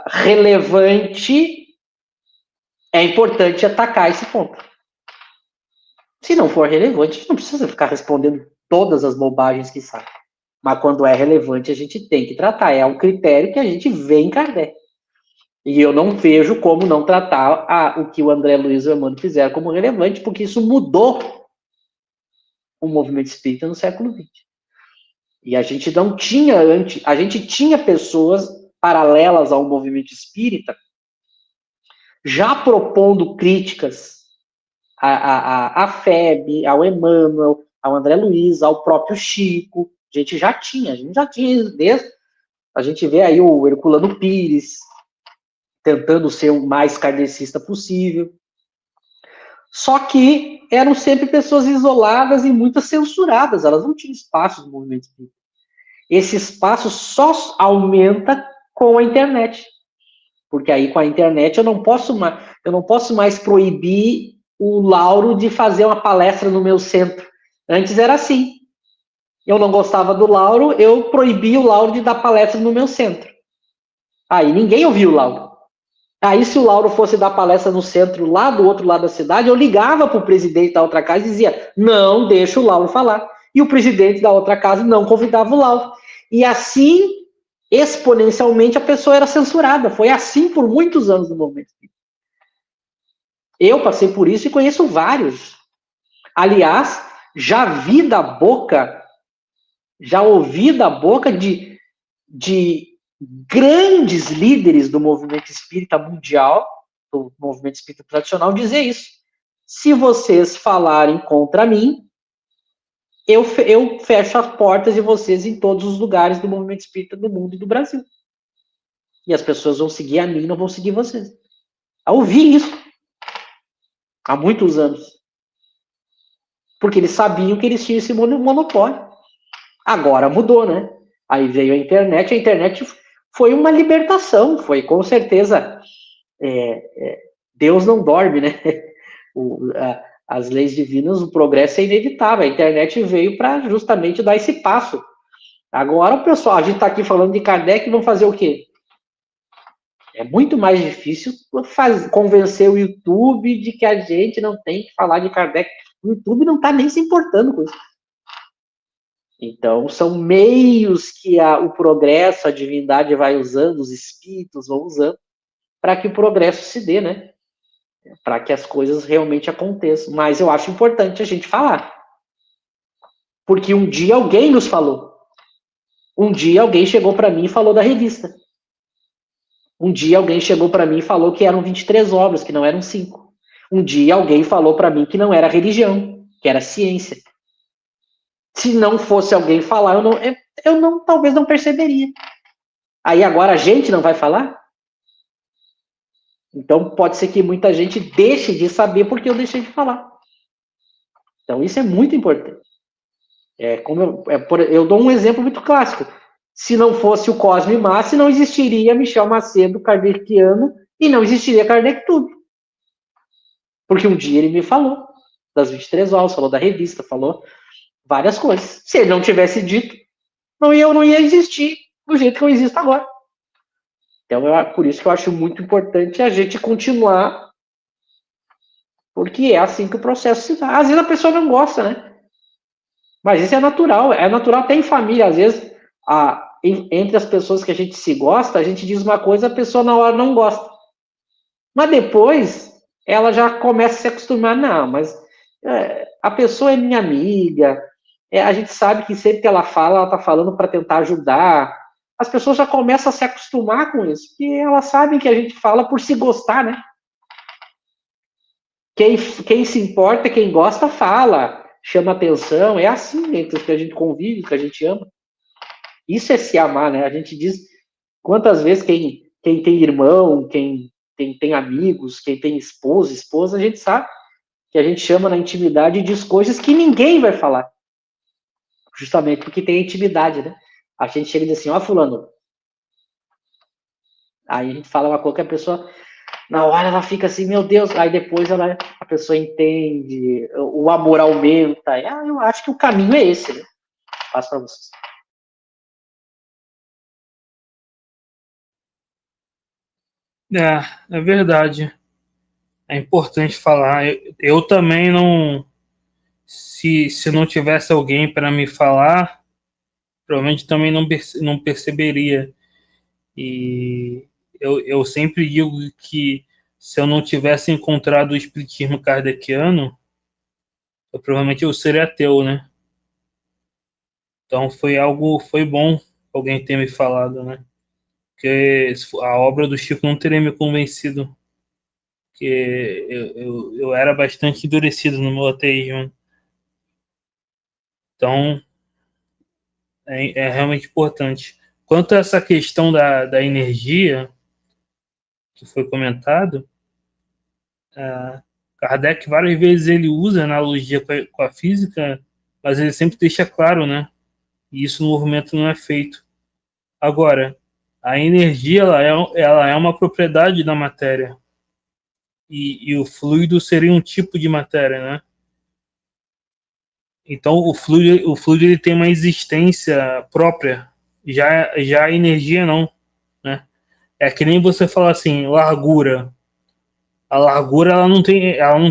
relevante, é importante atacar esse ponto. Se não for relevante, a gente não precisa ficar respondendo todas as bobagens que saem. Mas quando é relevante, a gente tem que tratar. É um critério que a gente vê em Kardec. E eu não vejo como não tratar o que o André Luiz e o Emmanuel fizeram como relevante, porque isso mudou o movimento espírita no século XX. E a gente não tinha antes, a gente tinha pessoas paralelas ao movimento espírita já propondo críticas à FEB, ao Emmanuel, ao André Luiz, ao próprio Chico. A gente já tinha desde a gente vê aí o Herculano Pires tentando ser o mais kardecista possível. Só que eram sempre pessoas isoladas e muito censuradas, elas não tinham espaço no movimento espírita. Esse espaço só aumenta com a internet. Porque aí com a internet eu não posso mais proibir o Lauro de fazer uma palestra no meu centro. Antes era assim. Eu não gostava do Lauro, eu proibia o Lauro de dar palestra no meu centro. Aí ninguém ouvia o Lauro. Aí se o Lauro fosse dar palestra no centro, lá do outro lado da cidade, eu ligava para o presidente da outra casa e dizia, não deixa o Lauro falar. E o presidente da outra casa não convidava o Lauro. E assim, exponencialmente, a pessoa era censurada. Foi assim por muitos anos no movimento. Eu passei por isso e conheço vários. Aliás, já ouvi da boca de grandes líderes do movimento espírita mundial, do movimento espírita tradicional, dizer isso. Se vocês falarem contra mim, eu fecho as portas de vocês em todos os lugares do movimento espírita do mundo e do Brasil. E as pessoas vão seguir a mim e não vão seguir vocês. Eu ouvi isso há muitos anos. Porque eles sabiam que eles tinham esse monopólio. Agora mudou, né? Aí veio a internet foi uma libertação, foi com certeza. Deus não dorme, né? As leis divinas, o progresso é inevitável. A internet veio para justamente dar esse passo. Agora, pessoal, a gente está aqui falando de Kardec, vão fazer o quê? É muito mais difícil convencer o YouTube de que a gente não tem que falar de Kardec. O YouTube não está nem se importando com isso. Então, são meios que o progresso, a divindade vai usando, os espíritos vão usando, para que o progresso se dê, né? Para que as coisas realmente aconteçam. Mas eu acho importante a gente falar. Porque um dia alguém nos falou. Um dia alguém chegou para mim e falou da revista. Um dia alguém chegou para mim e falou que eram 23 obras, que não eram 5. Um dia alguém falou para mim que não era religião, que era ciência. Se não fosse alguém falar, talvez não perceberia. Aí agora a gente não vai falar? Então pode ser que muita gente deixe de saber porque eu deixei de falar. Então isso é muito importante. Eu dou um exemplo muito clássico. Se não fosse o Cosme Massi, não existiria Michel Macedo kardeciano e não existiria Kardec Tudo. Porque um dia ele me falou das 23 horas, falou da revista, falou várias coisas. Se ele não tivesse dito, eu não ia existir do jeito que eu existo agora. Então, por isso que eu acho muito importante a gente continuar, porque é assim que o processo se dá. Às vezes a pessoa não gosta, né? Mas isso é natural até em família. Às vezes, entre as pessoas que a gente se gosta, a gente diz uma coisa, a pessoa na hora não gosta. Mas depois, ela já começa a se acostumar. Não, mas a pessoa é minha amiga, a gente sabe que sempre que ela fala, ela está falando para tentar ajudar. As pessoas já começam a se acostumar com isso, porque elas sabem que a gente fala por se gostar, né? Quem se importa, quem gosta, fala, chama atenção, é assim entre os que a gente convive, que a gente ama. Isso é se amar, né? A gente diz quantas vezes quem tem irmão, quem tem amigos, quem tem esposa, a gente sabe que a gente chama na intimidade e diz coisas que ninguém vai falar. Justamente porque tem intimidade, né? A gente chega e diz assim, ó, fulano. Aí a gente fala uma coisa que a pessoa, na hora ela fica assim, meu Deus, aí depois a pessoa entende, o amor aumenta. Eu acho que o caminho é esse, né? Passo para vocês. É verdade. É importante falar. Eu também não. Se não tivesse alguém para me falar, provavelmente também não perceberia. E eu sempre digo que se eu não tivesse encontrado o espiritismo kardeciano, provavelmente eu seria ateu, né? Então foi bom alguém ter me falado, né? Porque a obra do Chico não teria me convencido, porque eu era bastante endurecido no meu ateísmo. Então, é realmente importante. Quanto a essa questão da energia, que foi comentado, Kardec várias vezes ele usa analogia com a física, mas ele sempre deixa claro, né? E isso no movimento não é feito. Agora, a energia ela é uma propriedade da matéria. E o fluido seria um tipo de matéria, né? Então o fluido ele tem uma existência própria. Já a energia não, né? É que nem você falar assim, largura. A largura ela não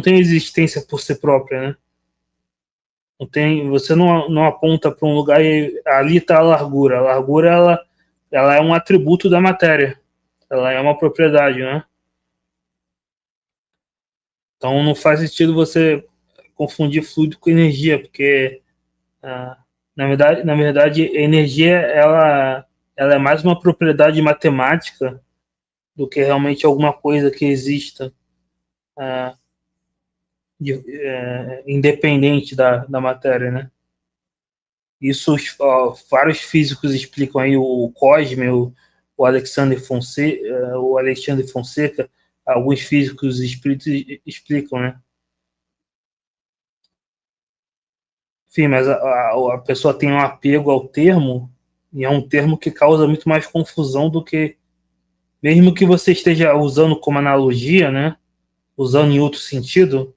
tem existência por si própria, né? Não tem, você não aponta para um lugar e ali está a largura. A largura ela é um atributo da matéria. Ela é uma propriedade, né? Então não faz sentido você confundir fluido com energia, porque ah, na verdade, a energia ela é mais uma propriedade matemática do que realmente alguma coisa que exista ah, independente da matéria, né? Isso vários físicos explicam aí, o Cosme, o Alexandre Fonseca, alguns físicos espíritos explicam, né? Enfim, mas a pessoa tem um apego ao termo, e é um termo que causa muito mais confusão do que, mesmo que você esteja usando como analogia, né? Usando em outro sentido,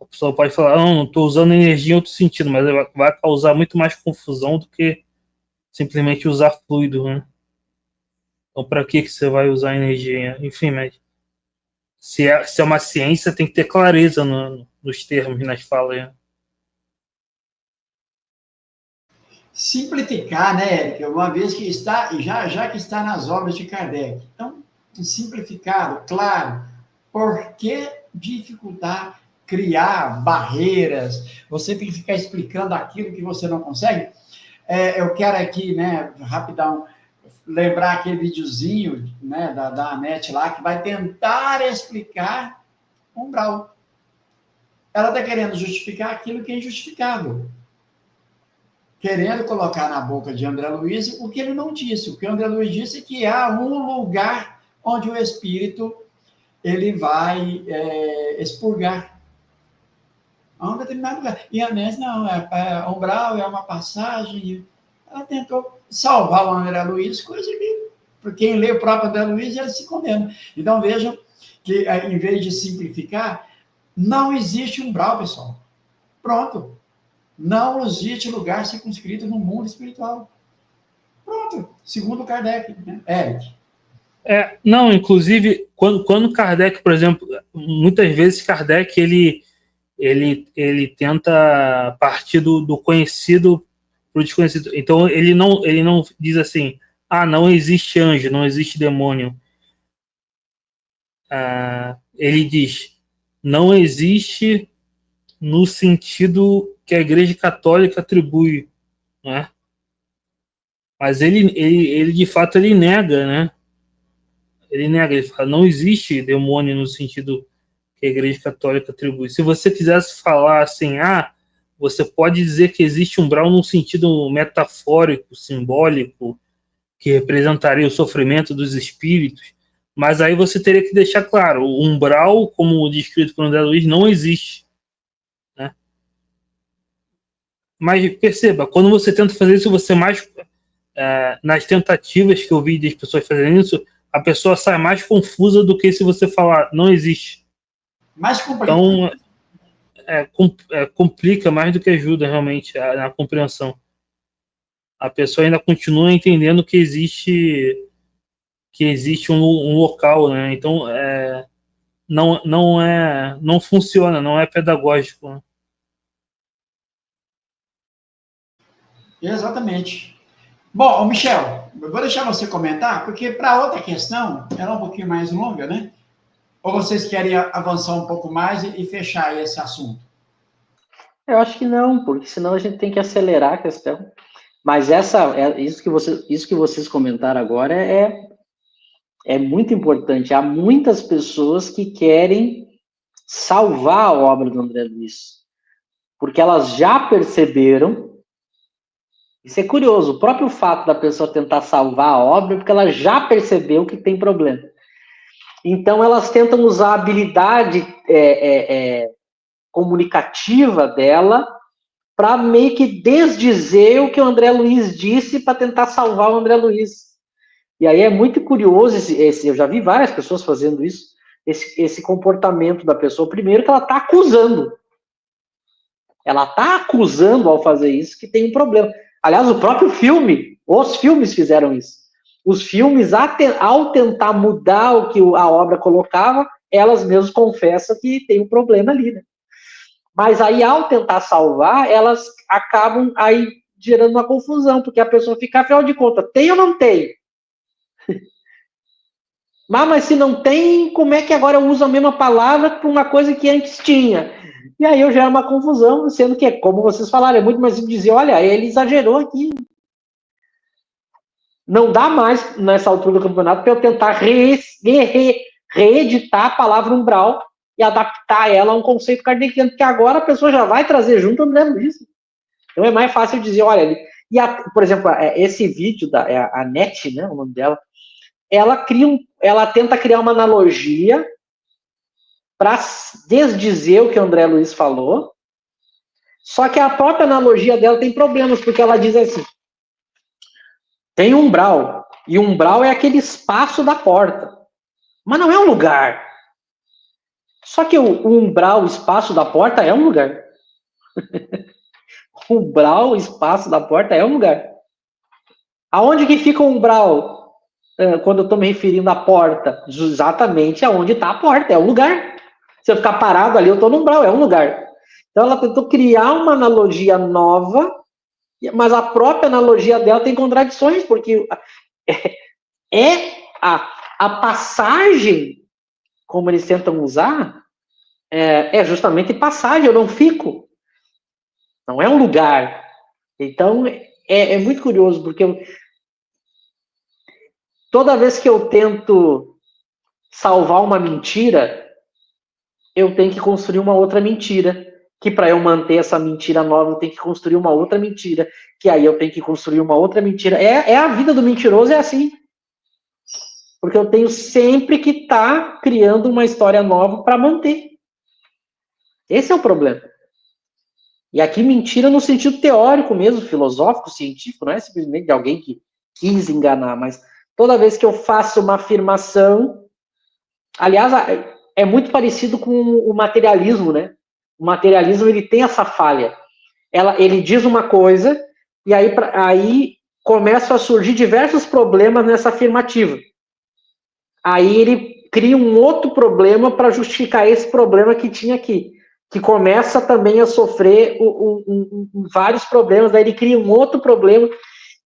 a pessoa pode falar, não estou usando energia em outro sentido, mas vai causar muito mais confusão do que simplesmente usar fluido, né? Então, para que você vai usar energia? Enfim, mas se é uma ciência, tem que ter clareza nos termos, nas falas. Né? Simplificar, né, Érica? Uma vez que está, já que está nas obras de Kardec. Então, simplificado, claro. Por que dificultar, criar barreiras? Você tem que ficar explicando aquilo que você não consegue? Eu quero aqui, né, rapidão, lembrar aquele videozinho, né, da Anete lá, que vai tentar explicar umbral. Ela está querendo justificar aquilo que é injustificável. querendo colocar na boca de André Luiz o que ele não disse. O que André Luiz disse é que há um lugar onde o espírito ele vai expurgar. A um determinado lugar. E a Nancy, não, umbral é uma passagem. Ela tentou salvar o André Luiz, coisa que, por quem lê o próprio André Luiz, ele se condena. Então, vejam que, em vez de simplificar, não existe umbral, pessoal. Pronto. Não existe lugar circunscrito no mundo espiritual. Pronto. Segundo Kardec, né? Eric. Não, inclusive, quando Kardec, por exemplo, muitas vezes Kardec, ele tenta partir do conhecido para o desconhecido. Então, ele não diz assim, não existe anjo, não existe demônio. Ele diz, não existe no sentido que a Igreja Católica atribui, né? Mas ele de fato, ele nega, né? Ele fala, não existe demônio no sentido que a Igreja Católica atribui. Se você quisesse falar assim, você pode dizer que existe umbral num sentido metafórico, simbólico, que representaria o sofrimento dos espíritos, mas aí você teria que deixar claro, o umbral, como descrito por André Luiz, não existe. Né? Mas perceba, quando você tenta fazer isso, você mais... nas tentativas que eu vi das pessoas fazerem isso, a pessoa sai mais confusa do que se você falar, não existe. Mais complicado. Então, complica mais do que ajuda realmente na compreensão. A pessoa ainda continua entendendo que existe um local, né? Então, não funciona, não é pedagógico. Né? Exatamente. Bom, Michel, eu vou deixar você comentar, porque para outra questão, ela é um pouquinho mais longa, né? Ou vocês querem avançar um pouco mais e fechar esse assunto? Eu acho que não, porque senão a gente tem que acelerar a questão. Mas isso que vocês comentaram agora é muito importante. Há muitas pessoas que querem salvar a obra do André Luiz, porque elas já perceberam. Isso é curioso, o próprio fato da pessoa tentar salvar a obra é porque ela já percebeu que tem problema. Então, elas tentam usar a habilidade comunicativa dela para meio que desdizer o que o André Luiz disse para tentar salvar o André Luiz. E aí é muito curioso, eu já vi várias pessoas fazendo isso, esse comportamento da pessoa. Primeiro que ela está acusando. Ela está acusando ao fazer isso que tem um problema. Aliás, o próprio filme, os filmes fizeram isso. Os filmes, ao tentar mudar o que a obra colocava, elas mesmas confessam que tem um problema ali, né? Mas aí, ao tentar salvar, elas acabam aí gerando uma confusão, porque a pessoa fica, afinal de contas, tem ou não tem? Mas se não tem, como é que agora eu uso a mesma palavra para uma coisa que antes tinha? E aí eu gero uma confusão, sendo que, como vocês falaram, é muito mais simples dizer, olha, ele exagerou aqui. Não dá mais, nessa altura do campeonato, para eu tentar reeditar a palavra umbral e adaptar ela a um conceito kardeciano, porque agora a pessoa já vai trazer junto o André Luiz. Então é mais fácil dizer, olha, por exemplo, esse vídeo, a NET, né, o nome dela, ela tenta criar uma analogia para desdizer o que o André Luiz falou, só que a própria analogia dela tem problemas, porque ela diz assim, tem umbral, e umbral é aquele espaço da porta, mas não é um lugar. Só que o umbral, o espaço da porta é um lugar. O umbral, o espaço da porta é um lugar. Aonde que fica o umbral? Quando eu estou me referindo à porta, exatamente aonde está a porta, é um lugar. Se eu ficar parado ali, eu estou no umbral, é um lugar. Então ela tentou criar uma analogia nova, mas a própria analogia dela tem contradições, porque a passagem, como eles tentam usar, é justamente passagem, eu não fico. Não é um lugar. Então, é muito curioso, porque toda vez que eu tento salvar uma mentira, eu tenho que construir uma outra mentira, que para eu manter essa mentira nova eu tenho que construir uma outra mentira, que aí eu tenho que construir uma outra mentira. É a vida do mentiroso, é assim. Porque eu tenho sempre que estar criando uma história nova para manter. Esse é o problema. E aqui mentira no sentido teórico mesmo, filosófico, científico, não é simplesmente de alguém que quis enganar, mas toda vez que eu faço uma afirmação, aliás, é muito parecido com o materialismo, né? O materialismo, ele tem essa falha. Ele diz uma coisa, e aí começam a surgir diversos problemas nessa afirmativa. Aí ele cria um outro problema para justificar esse problema que tinha aqui, que começa também a sofrer vários problemas, daí ele cria um outro problema,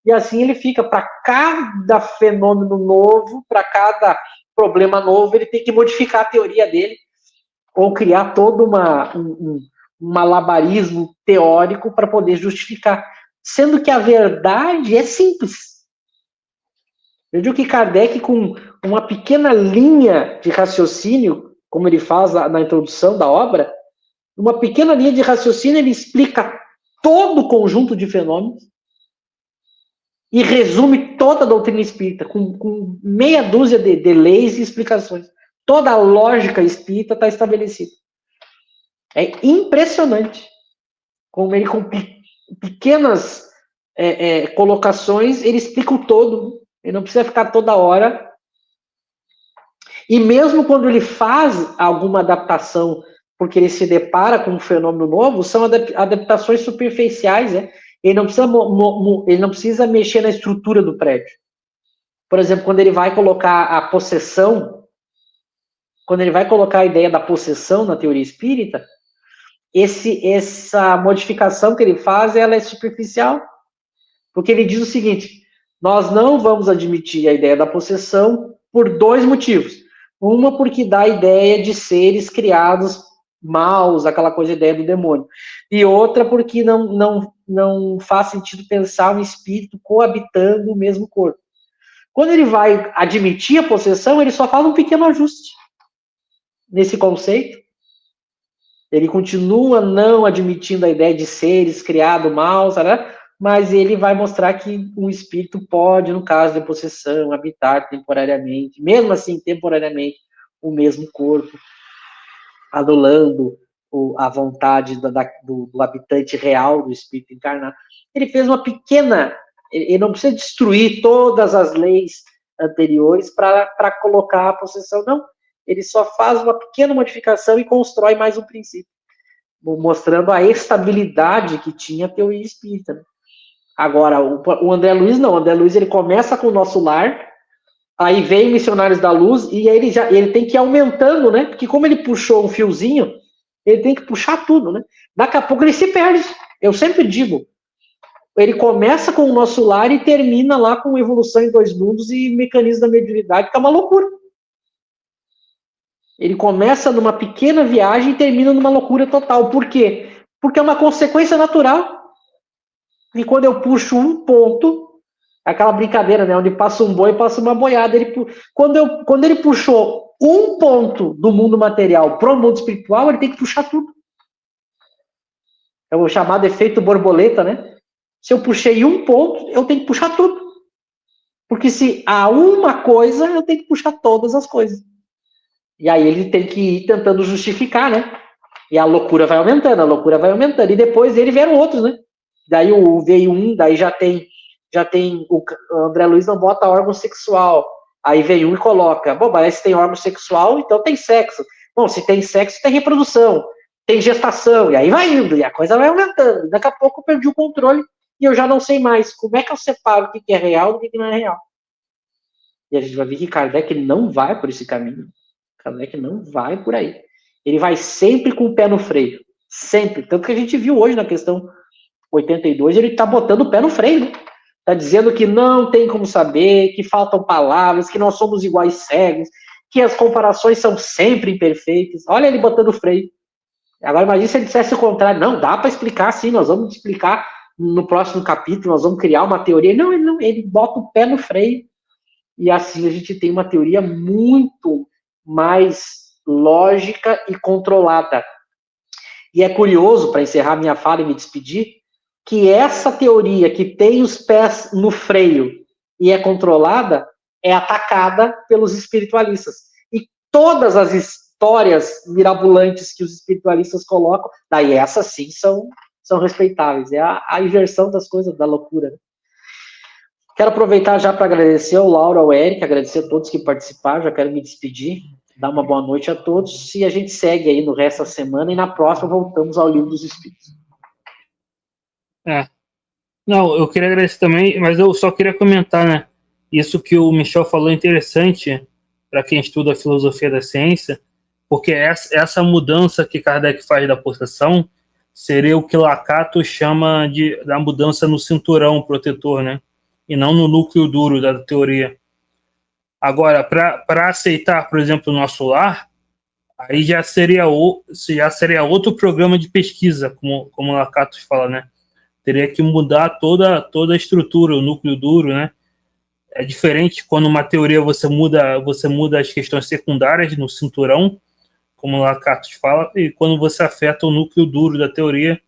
e assim ele fica, para cada fenômeno novo, para cada problema novo, ele tem que modificar a teoria dele, ou criar todo um malabarismo teórico para poder justificar, sendo que a verdade é simples. Eu digo que Kardec, com uma pequena linha de raciocínio, como ele faz na introdução da obra, uma pequena linha de raciocínio, ele explica todo o conjunto de fenômenos e resume toda a doutrina espírita, com meia dúzia de leis e explicações. Toda a lógica espírita está estabelecida. É impressionante como ele, com pequenas colocações, ele explica o todo. Ele não precisa ficar toda hora. E mesmo quando ele faz alguma adaptação, porque ele se depara com um fenômeno novo, são adaptações superficiais, né? Ele não precisa mexer na estrutura do prédio. Por exemplo, quando ele vai colocar a possessão, quando ele vai colocar a ideia da possessão na teoria espírita, essa modificação que ele faz, ela é superficial, porque ele diz o seguinte: nós não vamos admitir a ideia da possessão por dois motivos. Uma, porque dá a ideia de seres criados maus, aquela coisa, a ideia do demônio. E outra, porque não faz sentido pensar um espírito coabitando o mesmo corpo. Quando ele vai admitir a possessão, ele só faz um pequeno ajuste nesse conceito. Ele continua não admitindo a ideia de seres criados maus, né? Mas ele vai mostrar que um espírito pode, no caso de possessão, habitar temporariamente, mesmo assim, temporariamente, o mesmo corpo, anulando a vontade do habitante real, do espírito encarnado. Ele fez uma pequena... Ele não precisa destruir todas as leis anteriores para colocar a possessão, não. Ele só faz uma pequena modificação e constrói mais um princípio, mostrando a estabilidade que tinha a teoria espírita, né? Agora, o André Luiz não. O André Luiz, ele começa com o Nosso Lar, aí vem Missionários da Luz, e aí ele tem que ir aumentando, né? Porque como ele puxou um fiozinho, ele tem que puxar tudo, né? Daqui a pouco ele se perde. Eu sempre digo, ele começa com o Nosso Lar e termina lá com Evolução em Dois Mundos e Mecanismo da Mediunidade, que é uma loucura. Ele começa numa pequena viagem e termina numa loucura total. Por quê? Porque é uma consequência natural. E quando eu puxo um ponto, aquela brincadeira, né? Onde passa um boi, passa uma boiada. Quando ele puxou um ponto do mundo material para o mundo espiritual, ele tem que puxar tudo. É o chamado efeito borboleta, né? Se eu puxei um ponto, eu tenho que puxar tudo. Porque se há uma coisa, eu tenho que puxar todas as coisas. E aí ele tem que ir tentando justificar, né? E a loucura vai aumentando, E depois dele vieram outros, né? Daí veio um, daí já tem o André Luiz não bota órgão sexual. Aí vem um e coloca, bom, mas se tem órgão sexual, então tem sexo. Bom, se tem sexo, tem reprodução, tem gestação, e aí vai indo, e a coisa vai aumentando. Daqui a pouco eu perdi o controle e eu já não sei mais como é que eu separo o que é real do que não é real. E a gente vai ver que Kardec não vai por esse caminho. Kardec não vai por aí. Ele vai sempre com o pé no freio. Sempre. Tanto que a gente viu hoje na questão 82, ele está botando o pé no freio, né? Está dizendo que não tem como saber, que faltam palavras, que nós somos iguais cegos, que as comparações são sempre imperfeitas. Olha ele botando o freio. Agora imagine se ele dissesse o contrário. Não, dá para explicar sim, nós vamos explicar no próximo capítulo, nós vamos criar uma teoria. Não, ele bota o pé no freio. E assim a gente tem uma teoria muito mais lógica e controlada. E é curioso, para encerrar minha fala e me despedir, que essa teoria que tem os pés no freio e é controlada, é atacada pelos espiritualistas. E todas as histórias mirabolantes que os espiritualistas colocam, daí essas sim são respeitáveis. É a inversão das coisas, da loucura. Né? Quero aproveitar já para agradecer ao Lauro, ao Eric, agradecer a todos que participaram, já quero me despedir, dar uma boa noite a todos, e a gente segue aí no resto da semana, e na próxima voltamos ao Livro dos Espíritos. Não, eu queria agradecer também, mas eu só queria comentar, né? Isso que o Michel falou é interessante para quem estuda a filosofia da ciência, porque essa mudança que Kardec faz da possessão seria o que Lakatos chama da mudança no cinturão protetor, né? E não no núcleo duro da teoria. Agora, para aceitar, por exemplo, o nosso lar, aí já seria outro programa de pesquisa, como Lakatos fala, né? Teria que mudar toda a estrutura, o núcleo duro, né? É diferente quando uma teoria você muda as questões secundárias no cinturão, como o Lakatos fala, e quando você afeta o núcleo duro da teoria,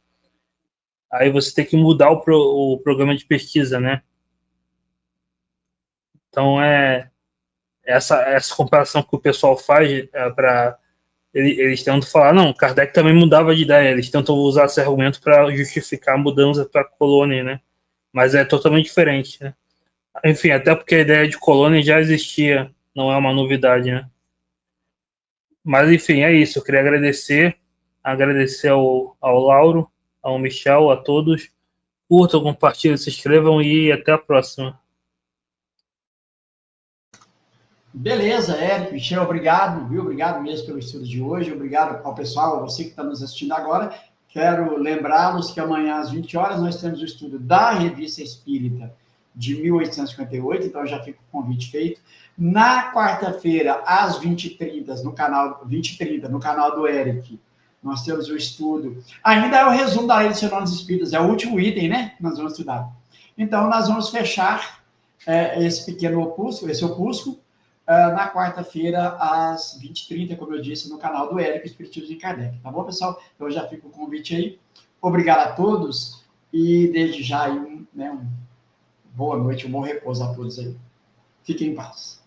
aí você tem que mudar o programa de pesquisa, né? Então essa comparação que o pessoal faz para eles tentam falar, não, Kardec também mudava de ideia, eles tentam usar esse argumento para justificar a mudança para a colônia, né? Mas é totalmente diferente, né? Enfim, até porque a ideia de colônia já existia, não é uma novidade, né? Mas enfim, é isso. Eu queria agradecer ao Lauro, ao Michel, a todos. Curtam, compartilhem, se inscrevam e até a próxima. Beleza, Érico, Michel, obrigado, viu? Obrigado mesmo pelo estudo de hoje, obrigado ao pessoal, a você que está nos assistindo agora. Quero lembrá-los que amanhã às 20 horas nós temos o estudo da Revista Espírita de 1858, então já fica o convite feito. Na quarta-feira, às 20h30, no canal do Eric, nós temos o estudo. Ainda é o resumo da Lei dos Fenômenos Espíritas, é o último item, né? Que nós vamos estudar. Então, nós vamos fechar esse pequeno opúsculo, esse opúsculo, na quarta-feira, às 20h30, como eu disse, no canal do Érico Espiritismo de Kardec. Tá bom, pessoal? Eu já fico o convite aí. Obrigado a todos e desde já aí, uma boa noite, um bom repouso a todos aí. Fiquem em paz.